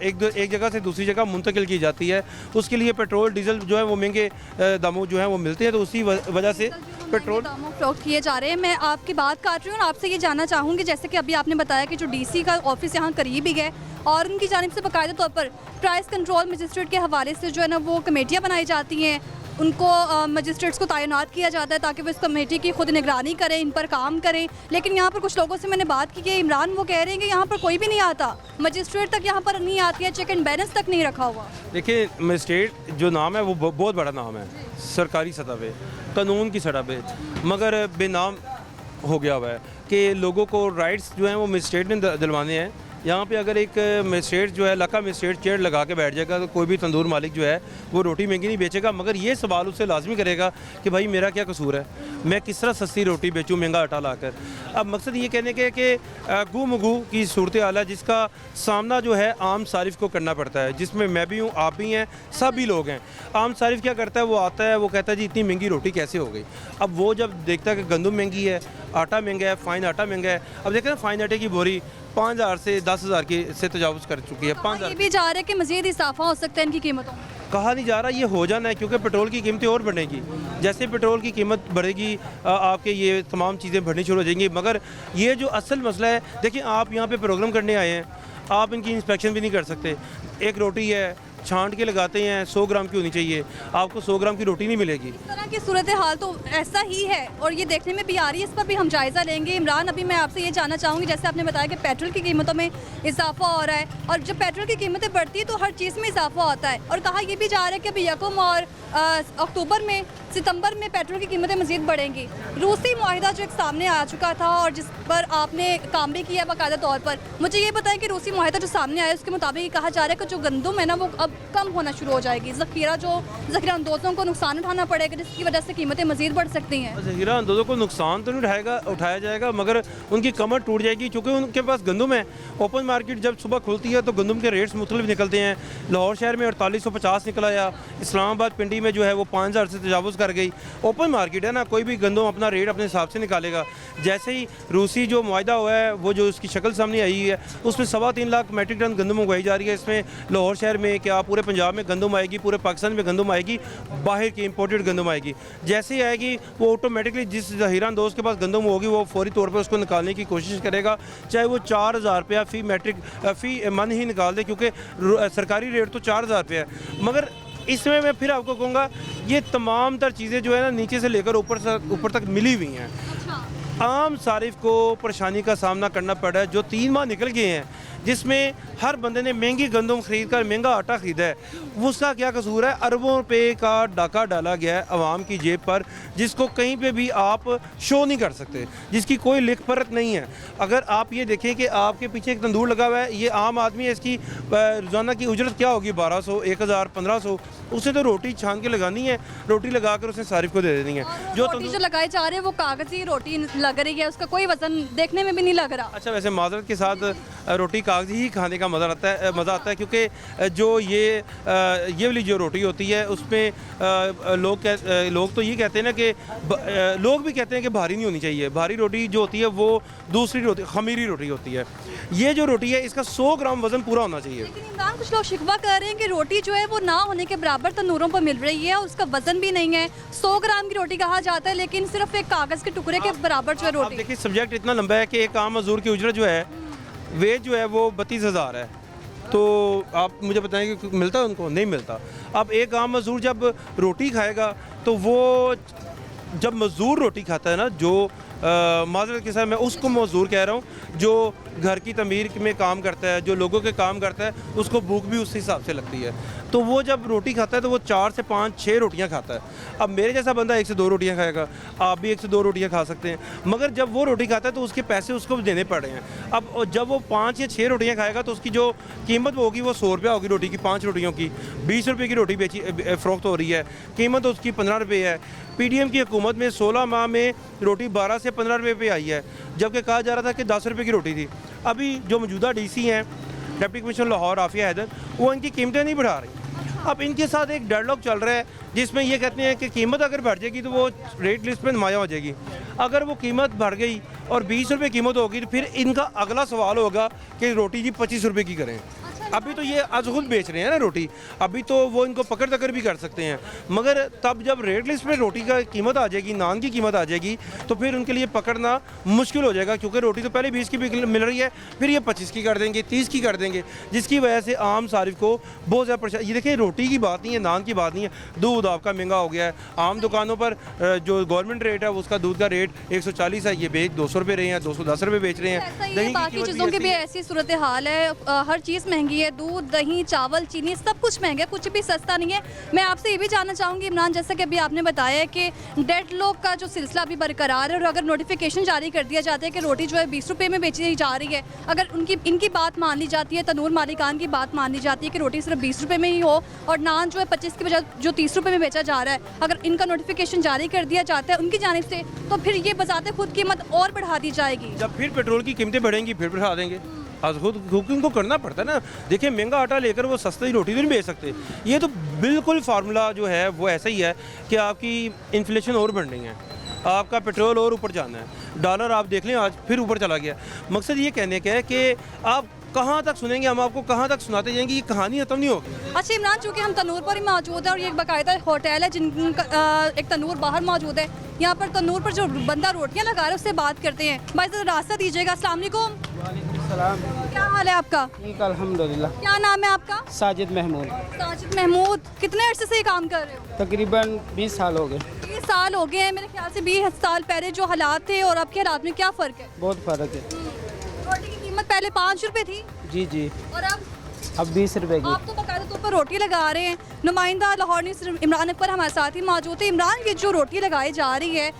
एक जगह से दूसरी जगह मुंतकिल की जाती है। उसके लिए पेट्रोल डीजल जो है वो महंगे दामों जो है वो मिलते हैं, तो उसी वजह से पेट्रोल फरोख्त किए जा रहे हैं। मैं आपकी बात काट रही हूँ और आपसे ये जानना चाहूँगी, जैसे कि अभी आपने बताया कि जो DC का ऑफिस यहाँ करीब ही है और उनकी जानिब से बाकायदा तौर पर प्राइस कंट्रोल मजिस्ट्रेट के हवाले से जो है ना वो कमेटियाँ बनाई जाती हैं, उनको मजिस्ट्रेट्स को तैनात किया जाता है ताकि वो इस कमेटी की खुद निगरानी करें, इन पर काम करें। लेकिन यहाँ पर कुछ लोगों से मैंने बात की कि इमरान वो कह रहे हैं कि यहाँ पर कोई भी नहीं आता, मजिस्ट्रेट तक यहाँ पर नहीं आती है, चेक एंड बैलेंस तक नहीं रखा हुआ। देखिए मजिस्ट्रेट जो नाम है वो बहुत बड़ा नाम है सरकारी सतह पे, कानून की सतह पे, मगर बेनाम हो गया हुआ है कि लोगों को राइट्स जो हैं वो मजिस्ट्रेट ने दिलवाने हैं। यहाँ पे अगर एक मजिस्ट्रेट जो है लका मजिस्ट्रेट चेयर लगा के बैठ जाएगा तो कोई भी तंदूर मालिक जो है वो रोटी महंगी नहीं बेचेगा, मगर ये सवाल उससे लाजमी करेगा कि भाई मेरा क्या कसूर है, मैं किस तरह सस्ती रोटी बेचूँ महंगा आटा लाकर। अब मकसद ये कहने के कि गू मगू की सूरत हाल है जिसका सामना जो है आम सारिफ को करना पड़ता है, जिसमें मैं भी हूँ, आप भी हैं, सभी लोग हैं। आम सारिफ क्या करता है, वो आता है, वो कहता है जी इतनी महंगी रोटी कैसे हो गई। अब वो जब देखता है कि गंदम महंगी है, आटा महंगा है, फाइन आटा महंगा है, अब देखते हैं फाइन आटे की बोरी 5,000 से 10,000 की से तजावुज़ कर चुकी है। 5,000 ये भी जा रहा है कि मज़ीद इजाफा हो सकता है इनकी कीमतों में। कहा नहीं जा रहा, ये हो जाना है क्योंकि पेट्रोल की कीमतें और बढ़ेगी। जैसे पेट्रोल की कीमत बढ़ेगी आपके ये तमाम चीज़ें बढ़नी शुरू हो जाएंगी। मगर ये जो असल मसला है, देखिए आप यहाँ पे प्रोग्राम करने आए हैं, आप इनकी इंस्पेक्शन भी नहीं कर सकते। एक रोटी है छांट के लगाते हैं, 100 ग्राम की होनी चाहिए, आपको 100 ग्राम की रोटी नहीं मिलेगी। इस तरह की सूरत हाल तो ऐसा ही है और ये देखने में भी आ रही है, इस पर भी हम जायज़ा लेंगे। इमरान, अभी मैं आपसे ये जानना चाहूँगी, जैसे आपने बताया कि पेट्रोल की कीमतों में इजाफा हो रहा है और जब पेट्रोल की कीमतें बढ़ती है तो हर चीज़ में इजाफा होता है, और कहा यह भी जा रहा है कि अभी यकम और अक्टूबर में, सितंबर में पेट्रोल की कीमतें मज़ीद बढ़ेंगी। रूसी मुआहिदा जो एक सामने आ चुका था और जिस पर आपने काम भी किया बाकायदा तौर पर, मुझे ये बताएं कि रूसी मुआहिदा जो सामने आया उसके मुताबिक ये कहा जा रहा है कि जो गंदम है ना वो अब कम होना शुरू हो जाएगी, ज़ख़ीरा अंदोज़ों को नुकसान उठाना पड़ेगा जिसकी वजह से कीमतें मज़ीद बढ़ सकती हैं। ज़ख़ीरा अंदोज़ों को नुकसान तो नहीं उठाया जाएगा, मगर उनकी कमर टूट जाएगी क्योंकि उनके पास गंदम है। ओपन मार्केट जब सुबह खुलती है तो गंदम के रेट्स मुख्तलिफ निकलते हैं। लाहौर शहर में 4850 निकला या इस्लामाबाद पिंडी में जो है वो 5,000 से तजावुज़ कर गई। ओपन मार्केट है ना, कोई भी गंदम अपना रेट अपने हिसाब से निकालेगा। जैसे ही रूसी जो मुआहिदा हुआ है वो जो उसकी शक्ल सामने आई है उसमें 3.25 लाख मेट्रिक टन गंदम उगाई जा रही है। इसमें लाहौर शहर में क्या पूरे पंजाब में गंदम आएगी, पूरे पाकिस्तान में गंदम आएगी, बाहर की इंपोर्टेड गंदम आएगी। जैसे ही आएगी वो ऑटोमेटिकली जिस ज़ख़ीरा अंदोज़ के पास गंदम होगी वो फौरी तौर पर उसको निकालने की कोशिश करेगा, चाहे वो 4,000 रुपया फ़ी मन ही निकाल दे, क्योंकि सरकारी रेट तो 4,000 रुपया है। मगर इसमें मैं फिर आपको कहूँगा ये तमाम तर चीज़ें जो है ना नीचे से लेकर ऊपर तक मिली हुई हैं। आम सारिफ को परेशानी का सामना करना पड़ा है। जो 3 माह निकल गए हैं जिसमें हर बंदे ने महंगी गंदम खरीद कर महंगा आटा ख़रीदा है, उसका क्या कसूर है? अरबों रुपए का डाका डाला गया है आवाम की जेब पर, जिसको कहीं पे भी आप शो नहीं कर सकते, जिसकी कोई लिख परत नहीं है। अगर आप ये देखें कि आपके पीछे एक तंदूर लगा हुआ है, ये आम आदमी है, इसकी रोज़ाना की उजरत क्या होगी? 1200, 1000, 1500। उसे तो रोटी छान के लगानी है, रोटी लगा कर उसे सारिफ को दे देनी है। जो लगाए जा रहे हैं वो कागज़ी रोटी लग रही है, उसका कोई वजन देखने में भी नहीं लग रहा। अच्छा, वैसे माजरत के साथ रोटी कागजी ही खाने का मज़ा आता है क्योंकि जो ये वाली जो रोटी होती है उसमें लोग तो ये कहते हैं ना कि लोग भी कहते हैं कि भारी नहीं होनी चाहिए। भारी रोटी जो होती है वो दूसरी रोटी, खमीरी रोटी होती है। ये जो रोटी है इसका 100 ग्राम वज़न पूरा होना चाहिए। लेकिन इमरान, कुछ लोग शिकवा कर रहे हैं कि रोटी जो है वो ना होने के बराबर तंदूरों पर मिल रही है, उसका वज़न भी नहीं है। 100 ग्राम की रोटी कहा जाता है लेकिन सिर्फ एक कागज़ के टुकड़े के बराबर जो है रोटी। देखिए सब्जेक्ट इतना लंबा है कि एक आम मजदूर की उजरत जो है वेज जो है वो 32,000 है, तो आप मुझे बताएं कि मिलता है उनको? नहीं मिलता। अब एक आम मजदूर जब रोटी खाएगा तो वो जब मजदूर रोटी खाता है ना, जो माजरत के साथ मैं उसको मजदूर कह रहा हूँ, जो घर की तमीर में काम करता है, जो लोगों के काम करता है, उसको भूख भी उस हिसाब से लगती है। तो वो जब रोटी खाता है तो वो 4 से 5, 6 रोटियां खाता है। अब मेरे जैसा बंदा 1 से 2 रोटियां खाएगा, आप भी 1 से 2 रोटियां खा सकते हैं, मगर जब वो रोटी खाता है तो उसके पैसे उसको देने पड़ रहे हैं। अब जब वो 5 या 6 रोटियां खाएगा तो उसकी जो कीमत होगी वो 100 रुपया होगी रोटी की। 5 रोटियों की 20 रुपये की रोटी फ़रोख्त हो रही है, कीमत उसकी 15 रुपये है। PDM की हुकूमत में 16 माह में रोटी 12 से 15 रुपये पे आई है, जबकि कहा जा रहा था कि 10 रुपये की रोटी थी। अभी जो मौजूदा DC हैं, डिप्टी कमिश्नर लाहौर आफिया हैदर, वो इनकी कीमतें नहीं बढ़ा रही। अब इनके साथ एक डेडलॉक चल रहा है जिसमें ये कहते हैं कि कीमत अगर बढ़ जाएगी तो वो रेट लिस्ट पे नुमाया हो जाएगी। अगर वो कीमत बढ़ गई और 20 रुपये कीमत होगी तो फिर इनका अगला सवाल होगा कि रोटी जी 25 रुपये की करें। अच्छा, अभी तो ये आज खुद बेच रहे हैं ना रोटी, अभी तो वो इनको पकड़ तकड़ भी कर सकते हैं, मगर तब जब रेट लिस्ट में रोटी का कीमत आ जाएगी, नान की कीमत आ जाएगी, तो फिर उनके लिए पकड़ना मुश्किल हो जाएगा, क्योंकि रोटी तो पहले 20 की मिल रही है, फिर ये 25 की कर देंगे, 30 की कर देंगे, जिसकी वजह से आम सारिफ को बहुत ज़्यादा परेशानी। ये देखिए, रोटी की बात नहीं है, नान की बात नहीं है, दूध आपका महंगा हो गया है। आम दुकानों पर जो गवर्नमेंट रेट है उसका दूध का रेट 140 है, ये बेच 200 रुपये रहे हैं, 210 रुपये बेच रहे ऐसा हैं। ही है, दही की बाकी कीमत चीज़ों की भी ऐसी है। ऐसी सूरत हाल है। हर चीज़ महंगी है, दूध, दही, चावल, चीनी, सब कुछ महंगा है, कुछ भी सस्ता नहीं है। मैं आपसे ये भी जानना चाहूँगी इमरान, जैसा कि अभी आपने बताया है कि डेड लॉक का जो सिलसिला अभी बरकरार है, और अगर नोटिफिकेशन जारी कर दिया जाता है कि रोटी जो है 20 रुपये में बेची जा रही है, अगर इनकी बात मान ली जाती है, तनूर मालिकान की बात मान ली जाती है कि रोटी सिर्फ 20 रुपये में ही हो और नान जो है 25 की बजाय जो 30 रुपये में बेचा जा रहा है, अगर इनका नोटिफिकेशन जारी कर दिया जाता है उनकी जानिब से, तो फिर ये बजाते खुद कीमत और बढ़ा दी जाएगी। जब फिर पेट्रोल की कीमतें बढ़ेंगी फिर बढ़ा देंगे। आज खुद कुकिंग को करना पड़ता है ना। देखिए, महंगा आटा लेकर वो सस्ती रोटी तो नहीं बेच सकते। ये तो बिल्कुल फार्मूला जो है वो ऐसा ही है कि आपकी इन्फ्लेशन और बढ़ रही है, आपका पेट्रोल और ऊपर जाना है, डॉलर आप देख लें आज फिर ऊपर चला गया। मकसद ये कहने का है कि आप कहाँ तक सुनेंगे, हम आपको कहाँ तक सुनाते जाएंगे, ये कहानी खत्म नहीं होगी। अच्छा इमरान, चूँकि हम तनूर पर ही मौजूद है और ये एक बाकायदा होटल है जिनका एक तनूर बाहर मौजूद है, यहाँ पर तनूर पर जो बंदा रोटियाँ लगा रहा है उससे बात करते हैं। भाई जरा रास्ता दीजिएगा। अस्सलाम वालेकुम। क्या हाल है आपका? ठीक, अल्हम्दुलिल्लाह। क्या नाम है आपका? साजिद महमूद। साजिद महमूद, कितने अरसे से ये काम कर रहे हो? तकरीबन 20 साल हो गए। 20 साल हो गए हैं। मेरे ख्याल से 20 साल पहले जो हालात थे और अब के हालात में क्या फ़र्क है? बहुत फ़र्क है। रोटी की कीमत पहले 5 रुपए थी जी जी, और अब 20 रुपए की। आप तो बाकायदा तौर पर रोटी लगा रहे हैं। नुमाइंदा लाहौर न्यूज़ इमरान अकबर हमारे साथ ही मौजूद है। इमरान, ये जो रोटी लगाई जा रही है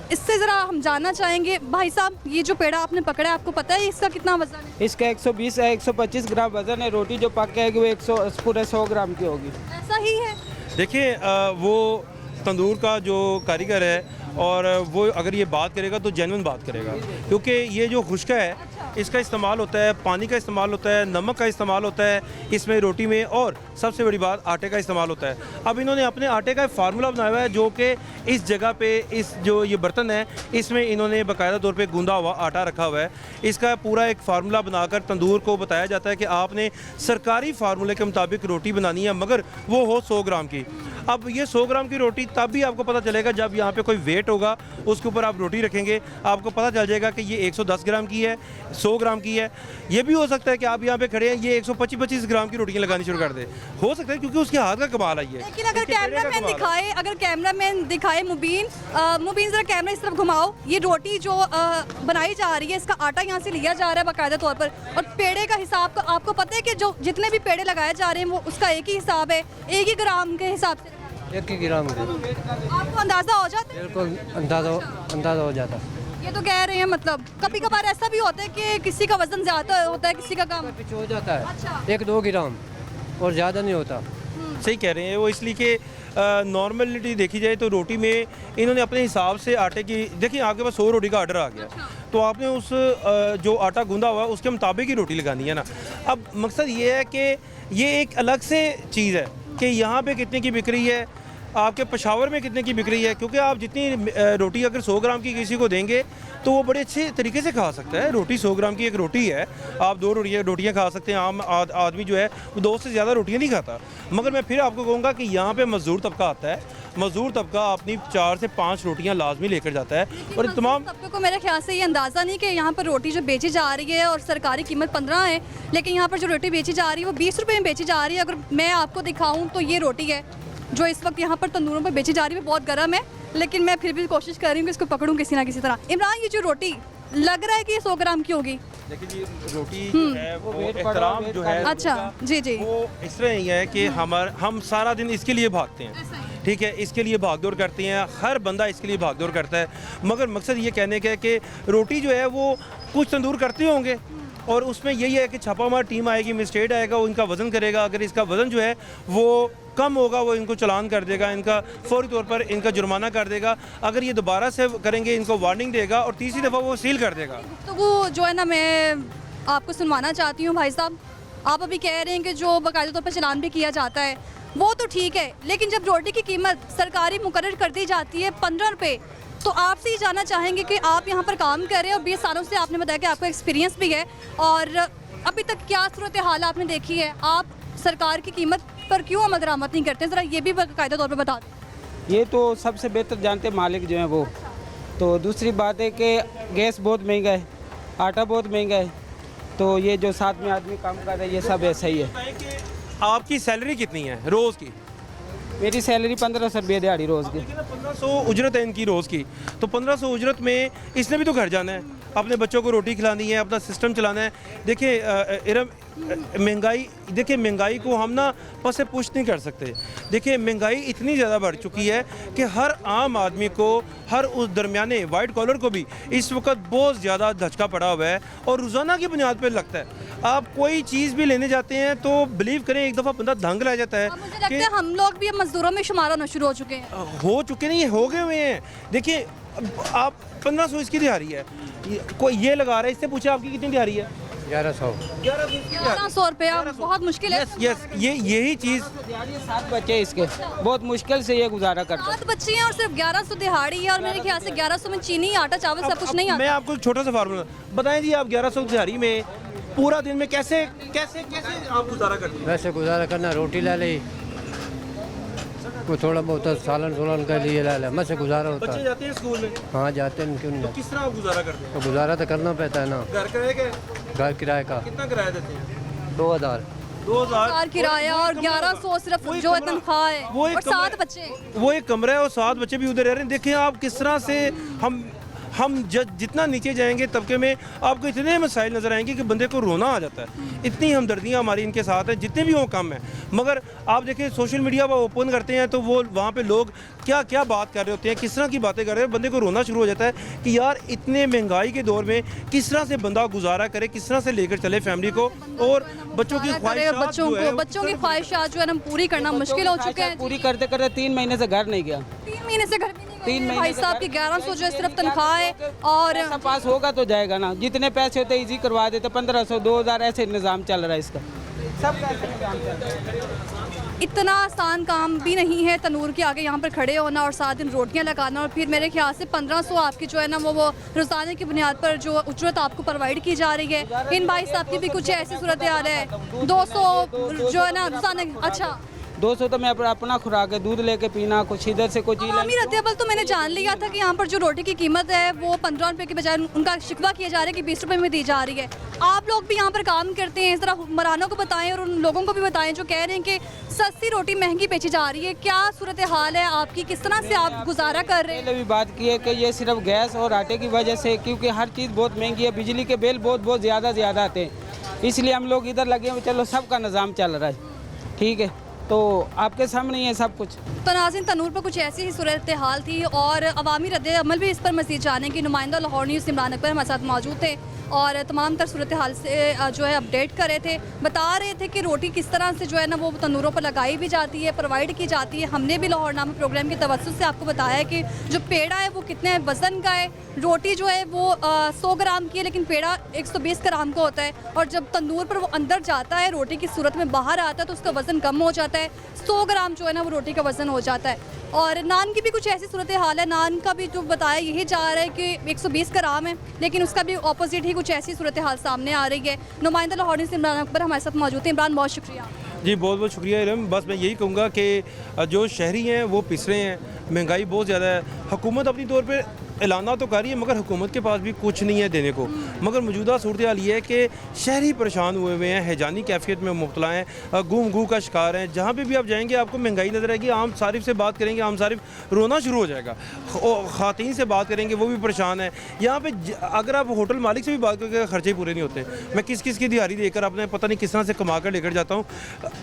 इससे ज़रा हम जानना चाहेंगे। भाई साहब, ये जो पेड़ा आपने पकड़ा है, आपको पता है इसका कितना वजन है? इसका 120 या 125 ग्राम वजन है। रोटी जो पक जाएगी वो 100 पूरे 100 ग्राम की होगी। ऐसा ही है। देखिए, वो तंदूर का जो कारीगर है और वो अगर ये बात करेगा तो जेन्युइन बात करेगा, क्योंकि ये जो खुश्का है इसका इस्तेमाल होता है, पानी का इस्तेमाल होता है, नमक का इस्तेमाल होता है इसमें रोटी में, और सबसे बड़ी बात आटे का इस्तेमाल होता है। अब इन्होंने अपने आटे का फार्मूला बनाया हुआ है जो कि इस जगह पे इस जो ये बर्तन है इसमें इन्होंने बाकायदा तौर पे गूंदा हुआ आटा रखा हुआ है। इसका पूरा एक फार्मूला बनाकर तंदूर को बताया जाता है कि आपने सरकारी फार्मूले के मुताबिक रोटी बनानी है, मगर वो हो 100 ग्राम की। अब ये 100 ग्राम की रोटी तब भी आपको पता चलेगा जब यहाँ पे कोई वेट होगा, उसके ऊपर आप रोटी रखेंगे, आपको पता चल जाएगा कि ये 110 ग्राम की है, 100 ग्राम की है। ये भी हो सकता है कि आप यहाँ पे खड़े हैं, ये 125-25 ग्राम की रोटियाँ लगानी शुरू कर दे, हो सकता है, क्योंकि उसके हाथ का कमाल है ये। लेकिन अगर कैमरामैन दिखाए मुबीन ज़रा कैमरा इस तरफ घुमाओ। ये रोटी जो बनाई जा रही है, इसका आटा यहाँ से लिया जा रहा है बाकायदा तौर पर, और पेड़े का हिसाब आपको पता है कि जो जितने भी पेड़े लगाए जा रहे हैं वो उसका एक ही हिसाब है, एक ही ग्राम के हिसाब से। 1 ग्राम की आपको अंदाज़ा हो जाता है? बिल्कुल अंदाज़ा हो जाता। ये तो कह रहे हैं, मतलब कभी कभार ऐसा भी होता है कि किसी का वजन ज़्यादा होता है, किसी का कम। कुछ हो जाता है। अच्छा। 1-2 ग्राम और ज़्यादा नहीं होता। सही कह रहे हैं वो, इसलिए कि नॉर्मलिटी देखी जाए तो रोटी में इन्होंने अपने हिसाब से आटे की, देखिए आपके पास 100 रोटी का ऑर्डर आ गया, तो आपने उस जो आटा गूंदा हुआ है उसके मुताबिक ही रोटी लगानी है ना। अब मकसद ये है कि ये एक अलग से चीज़ है कि यहाँ पे कितने की बिक रही है, आपके पेशावर में कितने की बिक रही है, क्योंकि आप जितनी रोटी अगर 100 ग्राम की किसी को देंगे तो वो बड़े अच्छे तरीके से खा सकता है। रोटी 100 ग्राम की एक रोटी है, आप 2 रोटियाँ खा सकते हैं। आम आदमी जो है वो 2 से ज़्यादा रोटियाँ नहीं खाता। मगर मैं फिर आपको कहूँगा कि यहाँ पे मज़दूर तबका आता है, मज़दूर तबका अपनी 4 से 5 रोटियाँ लाजमी लेकर जाता है, और तमाम तबके को मेरे ख्याल से ये अंदाज़ा नहीं कि यहाँ पर रोटी जो बेची जा रही है और सरकारी कीमत 15 है, लेकिन यहाँ पर जो रोटी बेची जा रही है वो 20 रुपये में बेची जा रही है। अगर मैं आपको दिखाऊँ तो ये रोटी है जो इस वक्त यहाँ पर तंदूरों पर बेची जा रही है, बहुत गर्म है, लेकिन मैं फिर भी कोशिश कर रही हूँ कि इसको पकड़ूँ किसी ना किसी तरह। इमरान, ये जो रोटी लग रहा है कि ये 100 ग्राम की होगी। देखिए जी, रोटी जो है वो एहतराम जो है अच्छा, जी जी, वो इस तरह ही है कि हम सारा दिन इसके लिए भागते हैं, ठीक है, इसके लिए भागदौड़ करते हैं, हर बंदा इसके लिए भागदौड़ करता है। मगर मकसद ये कहने का है कि रोटी जो है वो कुछ तंदूर करते होंगे, और उसमें यही है कि छापामार टीम आएगी, मजिस्ट्रेट आएगा, वो इनका वज़न करेगा। अगर इसका वज़न जो है वो कम होगा वो इनको चालान कर देगा, इनका फौरी तौर पर इनका जुर्माना कर देगा। अगर ये दोबारा से करेंगे इनको वार्निंग देगा, और तीसरी दफ़ा वो सील कर देगा। तो वो जो है ना, मैं आपको सुनवाना चाहती हूँ भाई साहब। आप अभी कह रहे हैं कि जो बाकायदा तौर पर चालान भी किया जाता है वो तो ठीक है, लेकिन जब रोटी की कीमत सरकारी मुकर्रर कर दी जाती है 15 रुपये, तो आपसे ये जानना चाहेंगे कि आप यहाँ पर काम कर रहे हैं और 20 सालों से आपने बताया कि आपको एक्सपीरियंस भी है, और अभी तक क्या सूरत हाल आपने देखी है? आप सरकार की कीमत पर क्यों अमल दरामद नहीं करते? ज़रा ये भी बाकायदा तौर पर बता दें। ये तो सबसे बेहतर जानते मालिक जो हैं वो। तो दूसरी बात है कि गैस बहुत महंगा है, आटा बहुत महंगा है, तो ये जो साथ में आदमी काम कर रहे हैं ये सब ऐसा ही है। आपकी सैलरी कितनी है रोज़ की? मेरी सैलरी 1500 रुपये दिहाड़ी रोज़ की। 1500 उजरत है इनकी रोज़ की, तो 1500 उजरत में इसने भी तो घर जाना है, अपने बच्चों को रोटी खिलानी है, अपना सिस्टम चलाना है। देखिए महंगाई, देखिए महंगाई को हम ना बस से पुश नहीं कर सकते। देखिए महंगाई इतनी ज़्यादा बढ़ चुकी है कि हर आम आदमी को, हर उस दरमियाने वाइट कॉलर को भी इस वक्त बहुत ज़्यादा धचका पड़ा हुआ है और रोज़ाना की बुनियाद पर लगता है। आप कोई चीज़ भी लेने जाते हैं तो बिलीव करें एक दफ़ा बंदा दंग रह जाता है। अब मुझे लगता है हम लोग भी अब मजदूरों में शुमार होना शुरू हो चुके हैं। हो चुके नहीं, हो गए हुए हैं। देखिए आप 1500 इसकी दिहाड़ी है, कोई ये लगा रहा है, इससे पूछे आपकी कितनी दिहाड़ी है? 1100। 1100 रुपया बहुत मुश्किल है। यस, यही चीज़। 7 बच्चे इसके, बहुत मुश्किल से ये गुजारा करते हैं। 7 बच्चे हैं और सिर्फ 1100 दिहाड़ी है, और मेरे ख्याल से 1100 में चीनी, आटा, चावल सब कुछ नहीं आता। मैं आपको एक छोटा सा फार्मूला बताएं जी, आप 1100 दिहाड़ी में पूरा दिन में कैसे कैसे कैसे आप गुजारा करते हैं? वैसे गुजारा करना, रोटी ले ली, कोई थोड़ा बहुत सालन सोलन के लिए ले ले, मत से गुजारा होता बच्चे है। जाते हैं स्कूल में, हाँ जाते हैं, क्यों तो नहीं? किस तरह आप गुजारा करते हैं? तो गुजारा तो करना पड़ता है ना। घर किराए का घर किराए का कितना किराया देते हैं? 2000। 2000 कार किराया और 1100 सिर्फ वही जो कमरा- तनख्वाह है, वो एक और कमरा- 7 बच्चे। वो एक कमरा है और 7 बच्चे भी उधर रह रहे हैं। देखिए आप किस तरह से हम जितना नीचे जाएंगे तबके में आपको इतने मसाइल नज़र आएंगे कि बंदे को रोना आ जाता है। इतनी हमदर्दियाँ हमारी इनके साथ हैं, जितने भी वो कम हैं। मगर आप देखिए सोशल मीडिया पर ओपन करते हैं तो वो वहाँ पे लोग क्या क्या बात कर रहे होते हैं, किस तरह की बातें कर रहे हैं, बंदे को रोना शुरू हो जाता है कि यार इतने महंगाई के दौर में किस तरह से बंदा गुजारा करे, किस तरह से लेकर चले फैमिली को, और बच्चों की ख्वाहिशात जो है बच्चों की ख्वाहिशात जो है ना पूरी करना मुश्किल हो चुके हैं। पूरी करते करते 3 महीने से घर नहीं गया। 3 महीने से घर भी नहीं गए। 3 महीने भाई से साहब की 1100 जो है सिर्फ तनख्वाह है, और पैसा पास होगा तो जाएगा ना, जितने पैसे होते इजी करवा देते, 1500 2000 ऐसे निज़ाम चल रहा है इसका, सब का ऐसे निज़ाम चल रहा है। इतना आसान काम भी नहीं है तनूर के आगे यहाँ पर खड़े होना और 7 दिन रोटियाँ लगाना, और फिर मेरे ख्याल से 1500 आपकी जो है ना वो रोज़ाना की बुनियाद पर जो उजरत आपको प्रोवाइड की जा रही है। इन भाई साहब की भी कुछ ऐसी सूरत हाल है, 200 जो है ना रोज़ाना। अच्छा 200 तो मैं अपना खुराक है, दूध लेके पीना, कुछ इधर से कुछ अवामी रद्द-ए-अमल तो मैंने जान लिया था कि यहाँ पर जो रोटी की कीमत है वो 15 रुपये के बजाय उनका शिकवा किया जा रहा है कि 20 रुपये में दी जा रही है। आप लोग भी यहाँ पर काम करते हैं, ज़रा हुक्मरानों को बताएं और उन लोगों को भी बताएं जो कह रहे हैं कि सस्ती रोटी महंगी बेची जा रही है। क्या सूरत हाल है आपकी, किस तरह से आप गुजारा कर रहे हैं? पहले भी बात की है कि ये सिर्फ गैस और आटे की वजह से, क्योंकि हर चीज़ बहुत महंगी है, बिजली के बिल बहुत ज़्यादा आते हैं, इसलिए हम लोग इधर लगे हुए, चलो सबका निज़ाम चल रहा है, ठीक है, तो आपके सामने ही है सब कुछ। तो नाज़रीन, तनूर पर कुछ ऐसी ही सूरत हाल थी, और अवामी रद्द-ए-अमल भी इस पर मज़ीद जाने की नुमाइंदा लाहौर न्यूज़ इमरान अकबर हमारे साथ मौजूद थे और तमाम तर सूरत हाल से जो है अपडेट कर रहे थे, बता रहे थे कि रोटी किस तरह से जो है ना वो तनूरों पर लगाई भी जाती है, प्रोवाइड की जाती है। हमने भी लाहौर नामा प्रोग्राम के तवज्जुह से आपको बताया कि जो पेड़ा है वो कितने वज़न का है, रोटी जो है वो 100 ग्राम की है, लेकिन पेड़ा 120 ग्राम का होता है, और जब तंदूर पर वो अंदर जाता है रोटी की सूरत में बाहर आता है तो उसका वज़न कम हो जाता है, 100 ग्राम जो है ना वो रोटी का वज़न हो जाता है। और नान की भी कुछ ऐसी सूरत हाल है, नान का भी जो बताया यही जा रहा है कि 120 ग्राम है, लेकिन उसका भी ऑपोजिट ही कुछ ऐसी सूरत हाल सामने आ रही है। नुमाइंदा लाहौर से इमरान अकबर हमारे साथ मौजूद हैं। इमरान, बहुत शुक्रिया। जी बहुत बहुत शुक्रिया इरम। बस मैं यही कहूँगा कि जो शहरी हैं वो पिस रहे हैं, महंगाई बहुत ज़्यादा है, हुकूमत अपनी तौर पे ऐलाना तो कर रही है मगर हुकूमत के पास भी कुछ नहीं है देने को। मगर मौजूदा सूरत हाल ये है कि शहरी परेशान हुए हुए हैं, हैजानी कैफियत में मुब्तला हैं, गुम गू का शिकार हैं। जहाँ पे भी आप जाएंगे आपको महंगाई नज़र आएगी। आम सारिफ से बात करेंगे, आम सारिफ रोना शुरू हो जाएगा। ख़ातीन से बात करेंगे वो भी परेशान है। यहाँ पे अगर आप होटल मालिक से भी बात करेंगे खर्चे ही पूरे नहीं होते। मैं किस किस की दिहाड़ी देकर अपने पता नहीं किस तरह से कमा कर लेकर जाता हूँ।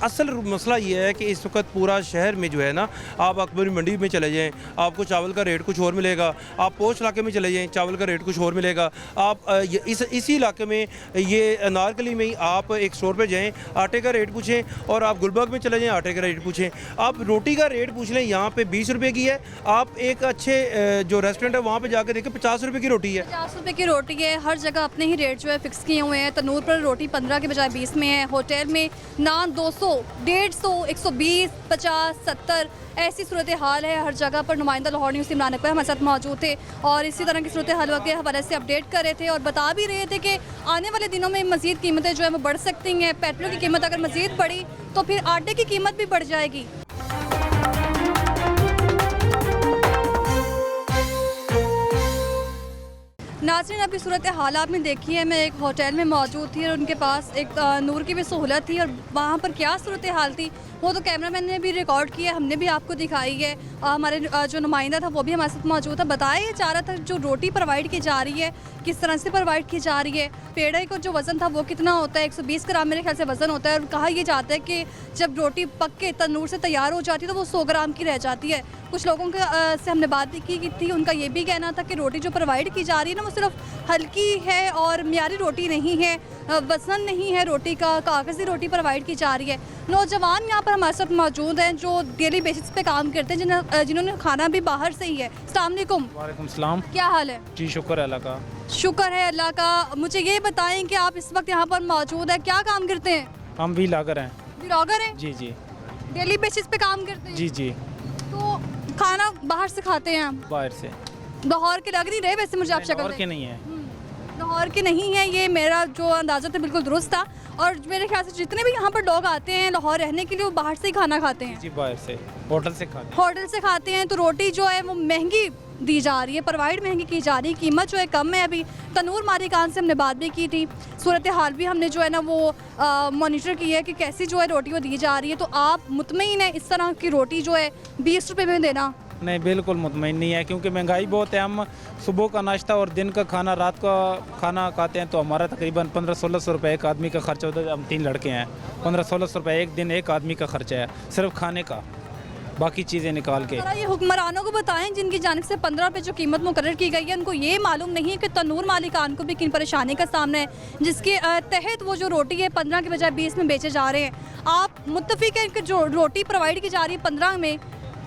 असल मसला ये है कि इस वक्त पूरा शहर में जो है ना, आप अकबरी मंडी में चले जाएँ आपको चावल का रेट कुछ और मिलेगा, आप पोस्ट इलाके में चले जाएँ चावल का रेट कुछ और मिलेगा, आप इसी इलाके में ये अनारकली में ही आप एक स्टोर पे जाएँ आटे का रेट पूछें, और आप गुलबर्ग में चले जाएँ आटे का रेट पूछें। आप रोटी का रेट पूछ लें, यहाँ पे 20 रुपये की है, आप एक अच्छे जो रेस्टोरेंट है वहाँ पे जाकर देखें 50 रुपये की रोटी है। 50 रुपये की रोटी है। हर जगह अपने ही रेट जो है फिक्स किए हुए हैं। तनूर पर रोटी 15 के बजाय 20 में है। होटल में नान 200, 150, 120, 50, 70 ऐसी सूरत हाल है हर जगह पर। नुमाइंदा लाहौर न्यूज़ इमरान अकबर हमारे साथ मौजूद थे। और इसी तरह की सूरत हाल के हवाले से अपडेट कर रहे थे और बता भी रहे थे कि आने वाले दिनों में मज़ीद कीमतें जो है वो बढ़ सकती हैं। पेट्रोल की कीमत अगर मज़ीद बढ़ी तो फिर आटे की कीमत भी बढ़ जाएगी। नाज़रीन, अभी सूरत हाल आपने देखी है। मैं एक होटल में मौजूद थी और उनके पास एक नूर की भी सहूलत थी और वहाँ पर क्या सूरत हाल थी वो तो कैमरामैन ने भी रिकॉर्ड किया, हमने भी आपको दिखाई है। हमारे जो नुमाइंदा था वो भी हमारे साथ मौजूद था। बताया ये चाह रहा था जो रोटी प्रोवाइड की जा रही है किस तरह से प्रोवाइड की जा रही है। पेड़े को जो वज़न था वो कितना होता है, 120 ग्राम मेरे ख्याल से वज़न होता है। और कहा यह जाता है कि जब रोटी पक के तंदूर से तैयार हो जाती है तो वो 100 ग्राम की रह जाती है। कुछ लोगों के से हमने बात भी की थी, उनका ये भी कहना था कि रोटी जो प्रोवाइड की जा रही है ना वो सिर्फ हल्की है और मियारी रोटी नहीं है, वज़न नहीं है रोटी का, कागज़ी रोटी प्रोवाइड की जा रही है। नौजवान यहाँ पर हमारे साथ मौजूद हैं जो डेली बेसिस पे काम करते हैं, जिन्होंने खाना भी बाहर से ही है। अस्सलाम वालेकुम। वालेकुम सलाम। क्या हाल है? जी शुक्र है अल्लाह का। शुक्र है अल्लाह का। मुझे ये बताएं कि आप इस वक्त यहाँ पर मौजूद हैं, क्या काम करते हैं? हम भी लागर हैं। ब्लॉगर हैं? जी जी। डेली बेसिस पे काम करते हैं? जी जी। तो खाना बाहर से खाते हैं आप? बाहर से। लाहौर के लग नहीं रहे वैसे मुझे, आप शक्ल लाहौर के नहीं है। लाहौर के नहीं है, ये मेरा जो अंदाज़ा था बिल्कुल दुरुस्त था। और मेरे ख्याल से जितने भी यहाँ पर लोग आते हैं लाहौर रहने के लिए वो बाहर से ही खाना खाते हैं। जी बाहर से, होटल से खाते हैं। होटल से खाते हैं। तो रोटी जो है वो महंगी दी जा रही है, प्रोवाइड महंगी की जा रही है, कीमत जो है कम है। अभी तनूर मालिकान से हमने बात भी की थी, सूरत हाल भी हमने जो है ना वो मॉनिटर की है कि कैसी जो है रोटी वो दी जा रही है। तो आप मुतमईन है इस तरह की रोटी जो है 20 रुपये में देना? नहीं, बिल्कुल मुतमईन नहीं है, क्योंकि महंगाई बहुत है। हम सुबह का नाश्ता और दिन का खाना, रात का खाना खाते हैं तो हमारा तकरीबन 1500-1600 रुपये एक आदमी का खर्चा होता है। हम 3 लड़के हैं, 1500-1600 रुपये एक दिन एक आदमी का खर्चा है सिर्फ खाने का, बाकी चीज़ें निकाल के। ये हुक्मरानों को बताएं जिनकी जानिब से 15 रुपये जो कीमत मुकर्रर की गई है, उनको ये मालूम नहीं है कि तनूर मालिकान को भी किन परेशानी का सामना है, जिसके तहत वो जो रोटी है 15 के बजाय 20 में बेचे जा रहे हैं। आप मुत्तफिक हैं कि जो रोटी प्रोवाइड की जा रही है 15 में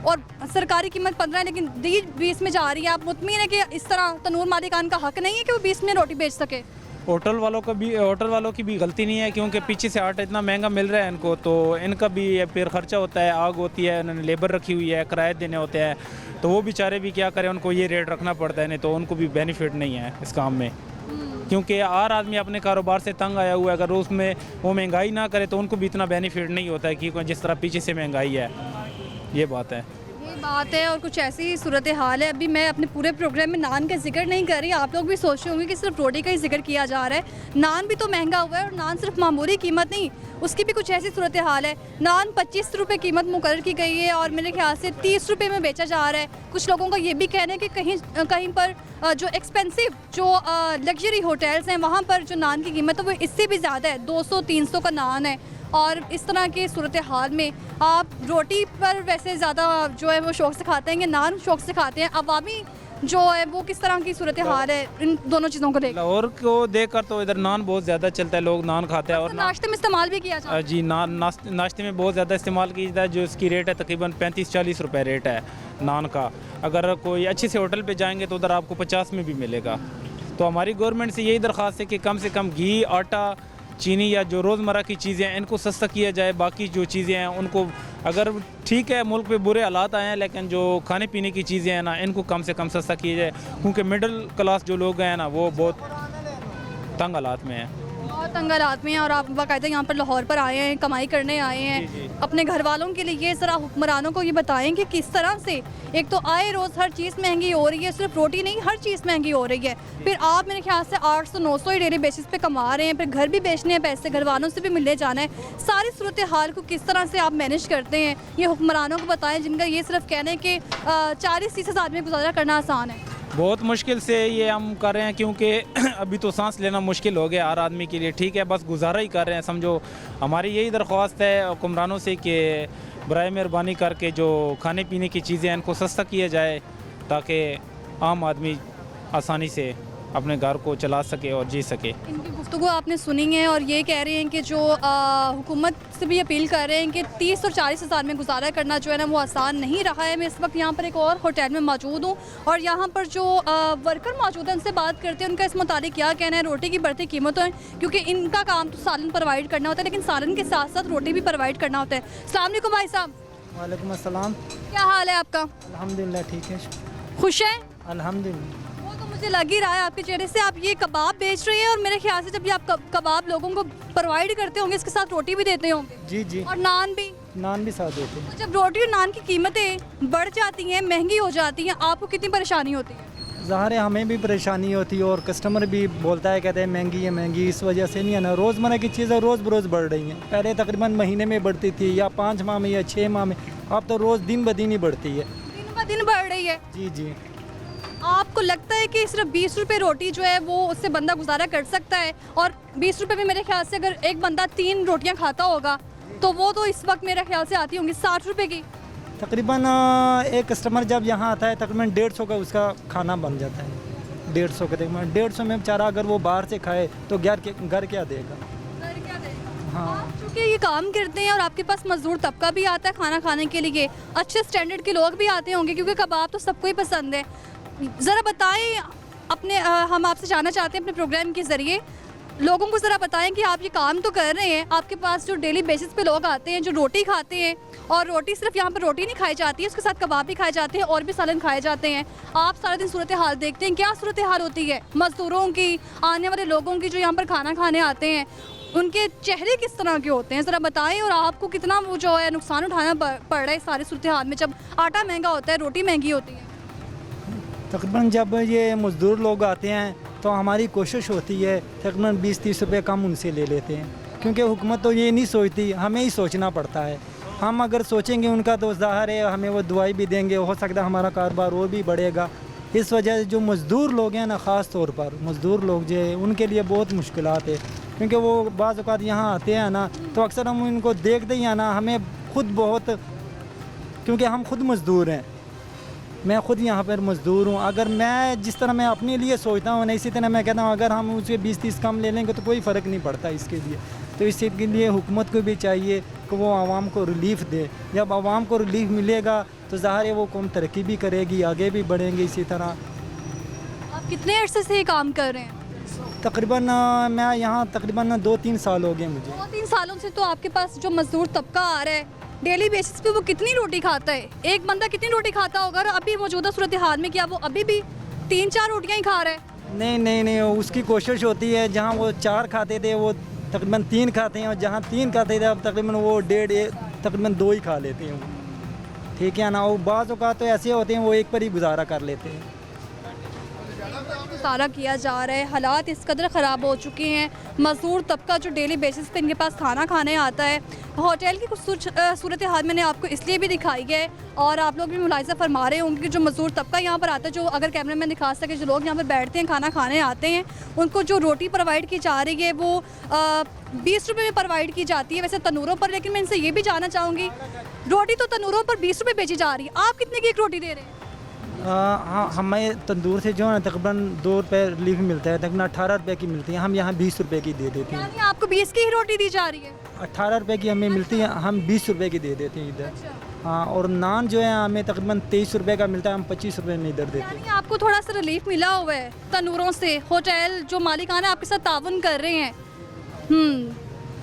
और सरकारी कीमत 15 है लेकिन 20 में जा रही है, आप मुतमिन है कि इस तरह तनूर मालिकान का हक नहीं है कि वो 20 में रोटी बेच सके? होटल वालों की भी गलती नहीं है, क्योंकि पीछे से आटा इतना महंगा मिल रहा है इनको, तो इनका भी फिर खर्चा होता है, आग होती है, उन्होंने लेबर रखी हुई है, किराए देने होते हैं, तो वो बेचारे भी क्या करें, उनको ये रेट रखना पड़ता है, नहीं तो उनको भी बेनिफिट नहीं है इस काम में। क्योंकि हर आदमी अपने कारोबार से तंग आया हुआ है, अगर उसमें वो महंगाई ना करे तो उनको भी इतना बेनिफिट नहीं होता है कि जिस तरह पीछे से महंगाई है। ये बात है। बात है और कुछ ऐसी ही सूरत हाल है। अभी मैं अपने पूरे प्रोग्राम में नान का जिक्र नहीं कर रही, आप लोग भी सोच रहे होंगे कि सिर्फ रोटी का ही जिक्र किया जा रहा है। नान भी तो महंगा हुआ है और नान सिर्फ मामूली कीमत नहीं, उसकी भी कुछ ऐसी सूरत हाल है। नान 25 रुपये कीमत मुकर्रर की गई है और मेरे ख्याल से 30 रुपये में बेचा जा रहा है। कुछ लोगों का ये भी कहना है कि कहीं पर जो एक्सपेंसिव जो लग्जरी होटल्स हैं वहाँ पर जो नान की कीमत है वो इससे भी ज़्यादा है, 200-300 का नान है। और इस तरह के सूरत हाल में आप रोटी पर वैसे ज़्यादा जो है वो शौक़ से खाते हैं कि नान शौक़ से खाते हैं? अवामी जो है वो किस तरह की सूरत हाल है इन दोनों चीज़ों को लेकर? लाहौर को देखकर तो इधर नान बहुत ज़्यादा चलता है, लोग नान खाते हैं और नाश्ते में इस्तेमाल भी किया जाता है। जी, नाश्ते में बहुत ज़्यादा इस्तेमाल किया जाता है, जो इसकी रेट है तकरीबन 35-40 रुपये रेट है नान का। अगर कोई अच्छे से होटल पे जाएंगे तो उधर आपको 50 में भी मिलेगा। तो हमारी गवर्नमेंट से यही दरख्वास्त है कि कम से कम घी, आटा, चीनी या जो रोज़मर्रा की चीज़ें हैं इनको सस्ता किया जाए। बाकी जो चीज़ें हैं उनको, अगर ठीक है मुल्क पे बुरे हालात आए हैं, लेकिन जो खाने पीने की चीज़ें हैं ना इनको कम से कम सस्ता किया जाए, क्योंकि मिडिल क्लास जो लोग हैं ना वो बहुत तंग हालात में हैं। बहुत तंग हालात में हैं और आप बाकायदा यहाँ पर लाहौर पर आए हैं, कमाई करने आए हैं अपने घर वालों के लिए। ये ज़रा हुक्मरानों को ये बताएं कि किस तरह से एक तो आए रोज़ हर चीज़ महंगी हो रही है, सिर्फ रोटी नहीं हर चीज़ महंगी हो रही है। फिर आप मेरे ख्याल से 800-900 ही डेली बेसिस पे कमा रहे हैं, फिर घर भी बेचने हैं पैसे, घर वालों से भी मिलने जाना है। सारी सूरत हाल को किस तरह से आप मैनेज करते हैं, ये हुक्मरानों को बताएं जिनका ये सिर्फ कहना है कि 40-30 आदमी गुजारा करना आसान है। बहुत मुश्किल से ये हम कर रहे हैं, क्योंकि अभी तो सांस लेना मुश्किल हो गया हर आदमी के लिए। ठीक है, बस गुजारा ही कर रहे हैं समझो। हमारी यही दरख्वास्त है हुक्मरानों से कि बराए मेहरबानी करके जो खाने पीने की चीज़ें हैं इनको सस्ता किया जाए, ताकि आम आदमी आसानी से अपने घर को चला सके और जी सके। इनकी गुफ्तगू आपने सुनी है और ये कह रहे हैं कि जो हुकूमत से भी अपील कर रहे हैं कि 30 और 40 हज़ार में गुजारा करना जो है ना वो आसान नहीं रहा है। मैं इस वक्त यहाँ पर एक और होटल में मौजूद हूँ और यहाँ पर जो वर्कर मौजूद हैं उनसे बात करते हैं, उनका इस मुताबिक क्या कहना है। रोटी की बढ़ती कीमतों है, क्योंकि इनका काम तो सालन प्रोवाइड करना होता है, लेकिन सालन के साथ साथ रोटी भी प्रोवाइड करना होता है। अस्सलाम वालेकुम भाई साहब। वालेकुम अस्सलाम। क्या हाल है आपका? अल्हम्दुलिल्लाह ठीक है। खुश हैं? अल्हम्दुलिल्लाह। मुझे लग ही रहा है आपके चेहरे से, आप ये कबाब बेच रहे हैं और मेरे ख्याल से जब ये आप कबाब लोगों को प्रोवाइड करते होंगे इसके साथ रोटी भी देते होंगे। जी जी, और नान भी। नान भी साथ देते हैं। तो जब रोटी और नान की कीमतें बढ़ जाती हैं, महंगी हो जाती हैं, आपको कितनी परेशानी होती है? ज़ाहिर है हमें भी परेशानी होती है और कस्टमर भी बोलता है, कहते हैं महंगी है महंगी, इस वजह से नहीं है ना, रोज़मर्रा की चीज़ें रोज़ बरोज़ बढ़ रही हैं। पहले तकरीबन महीने में बढ़ती थी या 5 माह में या 6 माह में, अब तो रोज़ दिन ब दिन ही बढ़ती है। दिन ब दिन बढ़ रही है। जी जी। आपको लगता है कि सिर्फ 20 रुपये रोटी जो है वो उससे बंदा गुजारा कर सकता है? और 20 रुपये में मेरे ख्याल से अगर एक बंदा 3 रोटियां खाता होगा तो वो तो इस वक्त मेरे ख्याल से आती होंगी 60 रुपये की। तकरीबन एक कस्टमर जब यहाँ आता है तकरीबन 150 का उसका खाना बन जाता है। 150 के तकरीबन 150 में बेचारा अगर वो बाहर से खाए तो घर क्या देगा? हाँ। आप चूँकि ये काम करते हैं और आपके पास मजदूर तबका भी आता है खाना खाने के लिए, अच्छे स्टैंडर्ड के लोग भी आते होंगे क्योंकि कबाब तो सबको ही पसंद है। ज़रा बताएं अपने हम आपसे जानना चाहते हैं अपने प्रोग्राम के ज़रिए लोगों को ज़रा बताएं कि आप ये काम तो कर रहे हैं, आपके पास जो डेली बेसिस पे लोग आते हैं जो रोटी खाते हैं, और रोटी सिर्फ यहाँ पर रोटी नहीं खाई जाती है, उसके साथ कबाब भी खाए जाते हैं और भी सालन खाए जाते हैं। आप सारा दिन सूरत हाल देखते हैं, क्या सूरत हाल होती है मज़दूरों की, आने वाले लोगों की जो यहाँ पर खाना खाने आते हैं, उनके चेहरे किस तरह के होते हैं ज़रा बताएं। और आपको कितना वो जो है नुकसान उठाना पड़ रहा है सारे सूरत हाल में, जब आटा महंगा होता है, रोटी महंगी होती है? तकरीबन जब ये मज़दूर लोग आते हैं तो हमारी कोशिश होती है तकरीबन 20-30 रुपये कम उनसे ले लेते हैं, क्योंकि हुकूमत तो ये नहीं सोचती, हमें ही सोचना पड़ता है। हम अगर सोचेंगे उनका तो ज़ाहिर है हमें वो दुआई भी देंगे, हो सकता है हमारा कारोबार और भी बढ़ेगा। इस वजह से जो मज़दूर लोग हैं ना, ख़ास तौर पर मज़दूर लोग जो है उनके लिए बहुत मुश्किलात है, क्योंकि वो बाज़ औक़ात यहाँ आते हैं ना तो अक्सर हम उनको देखते ही हैं ना, हमें खुद बहुत, क्योंकि हम खुद मज़दूर हैं, मैं खुद यहाँ पर मज़दूर हूँ। अगर मैं जिस तरह मैं अपने लिए सोचता हूँ ना, इसी तरह मैं कहता हूँ अगर हम उसके 20-30 कम ले लेंगे तो कोई फ़र्क नहीं पड़ता इसके लिए। तो इसके लिए हुकूमत को भी चाहिए कि वो आवाम को रिलीफ़ दे। जब आवाम को रिलीफ़ मिलेगा तो ज़ाहिर है वो कौम तरक्की भी करेगी, आगे भी बढ़ेंगे इसी तरह। आप कितने अरसे से ये काम कर रहे हैं? तकरीबन मैं यहाँ तकरीबन 2-3 साल हो गए मुझे। 2-3 सालों से। तो आपके पास जो मज़दूर तबका आ रहा है डेली बेसिस पे, वो कितनी रोटी खाता है? एक बंदा कितनी रोटी खाता होगा? और अभी मौजूदा सूरत हाल में क्या वो अभी भी 3-4 रोटियां ही खा रहा है? नहीं, उसकी कोशिश होती है, जहाँ वो 4 खाते थे वो तकरीबन 3 खाते हैं, और जहाँ 3 खाते थे अब तकरीबन वो 1.5 तकरीबन 2 ही खा लेते हैं वो। ठीक है ना, वो बाज़ औक़ात तो ऐसे होते हैं वो एक पर ही गुजारा कर लेते हैं। गुजारा किया जा रहा है, हालात इस कदर ख़राब हो चुके हैं, मज़दूर तबका जो डेली बेसिस पे इनके पास खाना खाने आता है। होटल की कुछ सूरत हाल मैंने आपको इसलिए भी दिखाई है और आप लोग भी मुलाहिज़ा फरमा रहे होंगे कि जो मज़दूर तबका यहाँ पर आता है, जो अगर कैमरा मैन दिखा सके, जो लोग यहाँ पर बैठते हैं खाना खाने आते हैं, उनको जो रोटी प्रोवाइड की जा रही है वो 20 रुपये में प्रोवाइड की जाती है वैसे तनूरों पर। लेकिन मैं इनसे ये भी जानना चाहूँगी, रोटी तो तनूरों पर 20 रुपये बेची जा रही है, आप कितने की एक रोटी दे रहे हैं? हाँ, हमें तंदूर से जो है तकरीबन 2 रुपये रिलीफ मिलता है, तकरीबन 18 रुपये की मिलती है, हम यहाँ 20 रुपये की दे देते हैं। यानी आपको 20 की ही रोटी दी जा रही है? 18 रुपये की हमें मिलती है, हम 20 रुपये की दे देते हैं इधर। हाँ, और नान जो है हमें तकरीबन 23 रुपये का मिलता है, हम 25 रुपये में इधर देते हैं। यानी आपको थोड़ा सा रिलीफ मिला हुआ है तनूरों से, होटल जो मालिकान है आपके साथ ताउन कर रहे हैं।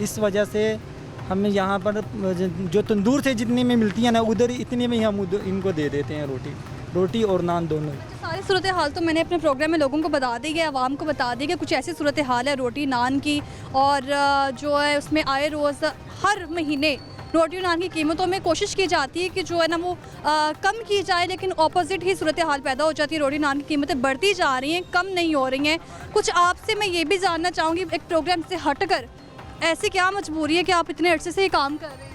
इस वजह से हमें यहाँ पर जो तंदूर से जितने में मिलती है ना, उधर इतने में ही हम इनको दे देते हैं रोटी और नान दोनों। सारी सूरत हाल तो मैंने अपने प्रोग्राम में लोगों को बता दी है, आवाम को बता दी है, कुछ ऐसी सूरत हाल है रोटी नान की, और जो है उसमें आए रोज़ हर महीने रोटी और नान की कीमतों में कोशिश की जाती है कि जो है ना वो कम की जाए, लेकिन ऑपोजिट ही सूरत हाल पैदा हो जाती है। रोटी नान की कीमतें बढ़ती जा रही हैं, कम नहीं हो रही हैं। कुछ आपसे मैं ये भी जानना चाहूँगी, एक प्रोग्राम से हट कर ऐसी क्या मजबूरी है कि आप इतने अरसे से ही काम कर रहे हैं?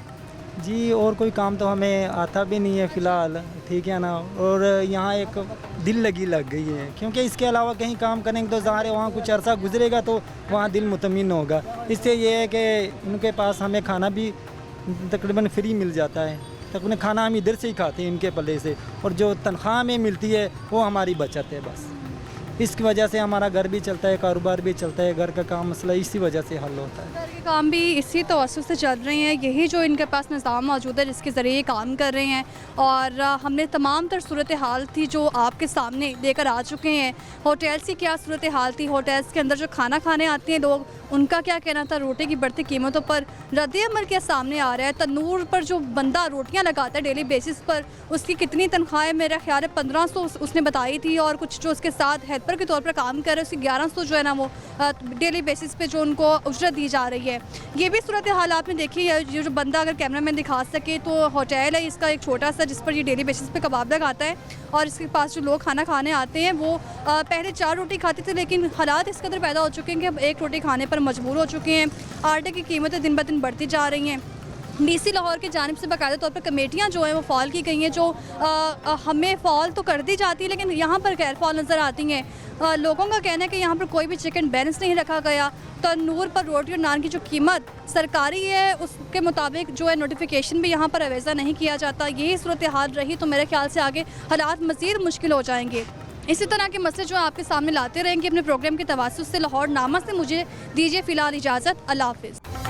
जी, और कोई काम तो हमें आता भी नहीं है फ़िलहाल, ठीक है ना, और यहाँ एक दिल लग गई है, क्योंकि इसके अलावा कहीं काम करेंगे तो ज़ाहिर है वहाँ कुछ अरसा गुजरेगा तो वहाँ दिल मुतमिन होगा। इससे ये है कि उनके पास हमें खाना भी तकरीबन फ्री मिल जाता है, तकरीबन खाना हम इधर से ही खाते हैं इनके पल्ले से, और जो तनख्वाह में मिलती है वो हमारी बचत है बस। इसकी वजह से हमारा घर भी चलता है, कारोबार भी चलता है, घर का काम मसला इसी वजह से हल होता है। घर के काम भी इसी तवज्जुह से चल रहे हैं, यही जो इनके पास निज़ाम मौजूद है जिसके ज़रिए ये काम कर रहे हैं। और हमने तमाम तर सूरत हाल थी जो आपके सामने लेकर आ चुके हैं। होटल्स की क्या सूरत हाल थी, होटल्स के अंदर जो खाना खाने आते हैं लोग, उनका क्या कहना था, रोटी की बढ़ती कीमतों पर रद्द-ए-अमल क्या सामने आ रहा है, तनूर पर जो बंदा रोटियां लगाता है डेली बेसिस पर, उसकी कितनी तनख्वाह है, मेरा ख्याल है 1500 उसने बताई थी, और कुछ जो उसके साथ हेल्पर हेल्पर के तौर पर काम कर रहे हैं, उसकी 1100 जो है ना वो डेली बेसिस पे जो उनको उजरत दी जा रही है। ये भी सूरत हाल आपने देखी है। ये जो बंदा अगर कैमरामैन दिखा सके तो होटल है इसका एक छोटा सा, जिस पर ये डेली बेसिस पे कबाब लगाता है और इसके पास जो लोग खाना खाने आते हैं वो पहले 4 रोटी खाते थे, लेकिन हालात इस कदर पैदा हो चुके हैं कि अब 1 रोटी खाने पर मजबूर हो चुके हैं। आटे की कीमतें दिन ब दिन बढ़ती जा रही हैं। डीसी लाहौर की जानिब से बाकायदा तौर पर कमेटियाँ जो हैं वो फॉल की गई हैं, जो हमें फॉल तो कर दी जाती है लेकिन यहाँ पर गैर फॉल नज़र आती हैं। लोगों का कहना है कि यहाँ पर कोई भी चिकन बैलेंस नहीं रखा गया। तंदूर पर रोटी और नान की जो कीमत सरकारी है उसके मुताबिक जो है नोटिफिकेशन भी यहाँ पर अवेज़ा नहीं किया जाता। यही सूरत हाल रही तो मेरे ख्याल से आगे हालात मज़ीद मुश्किल हो जाएंगे। इसी तरह के मसले जो आपके सामने लाते रहेंगे अपने प्रोग्राम के तवासुस से। लाहौर नामा से मुझे दीजिए फ़िलहाल इजाज़त। अल्लाह हाफ़िज़।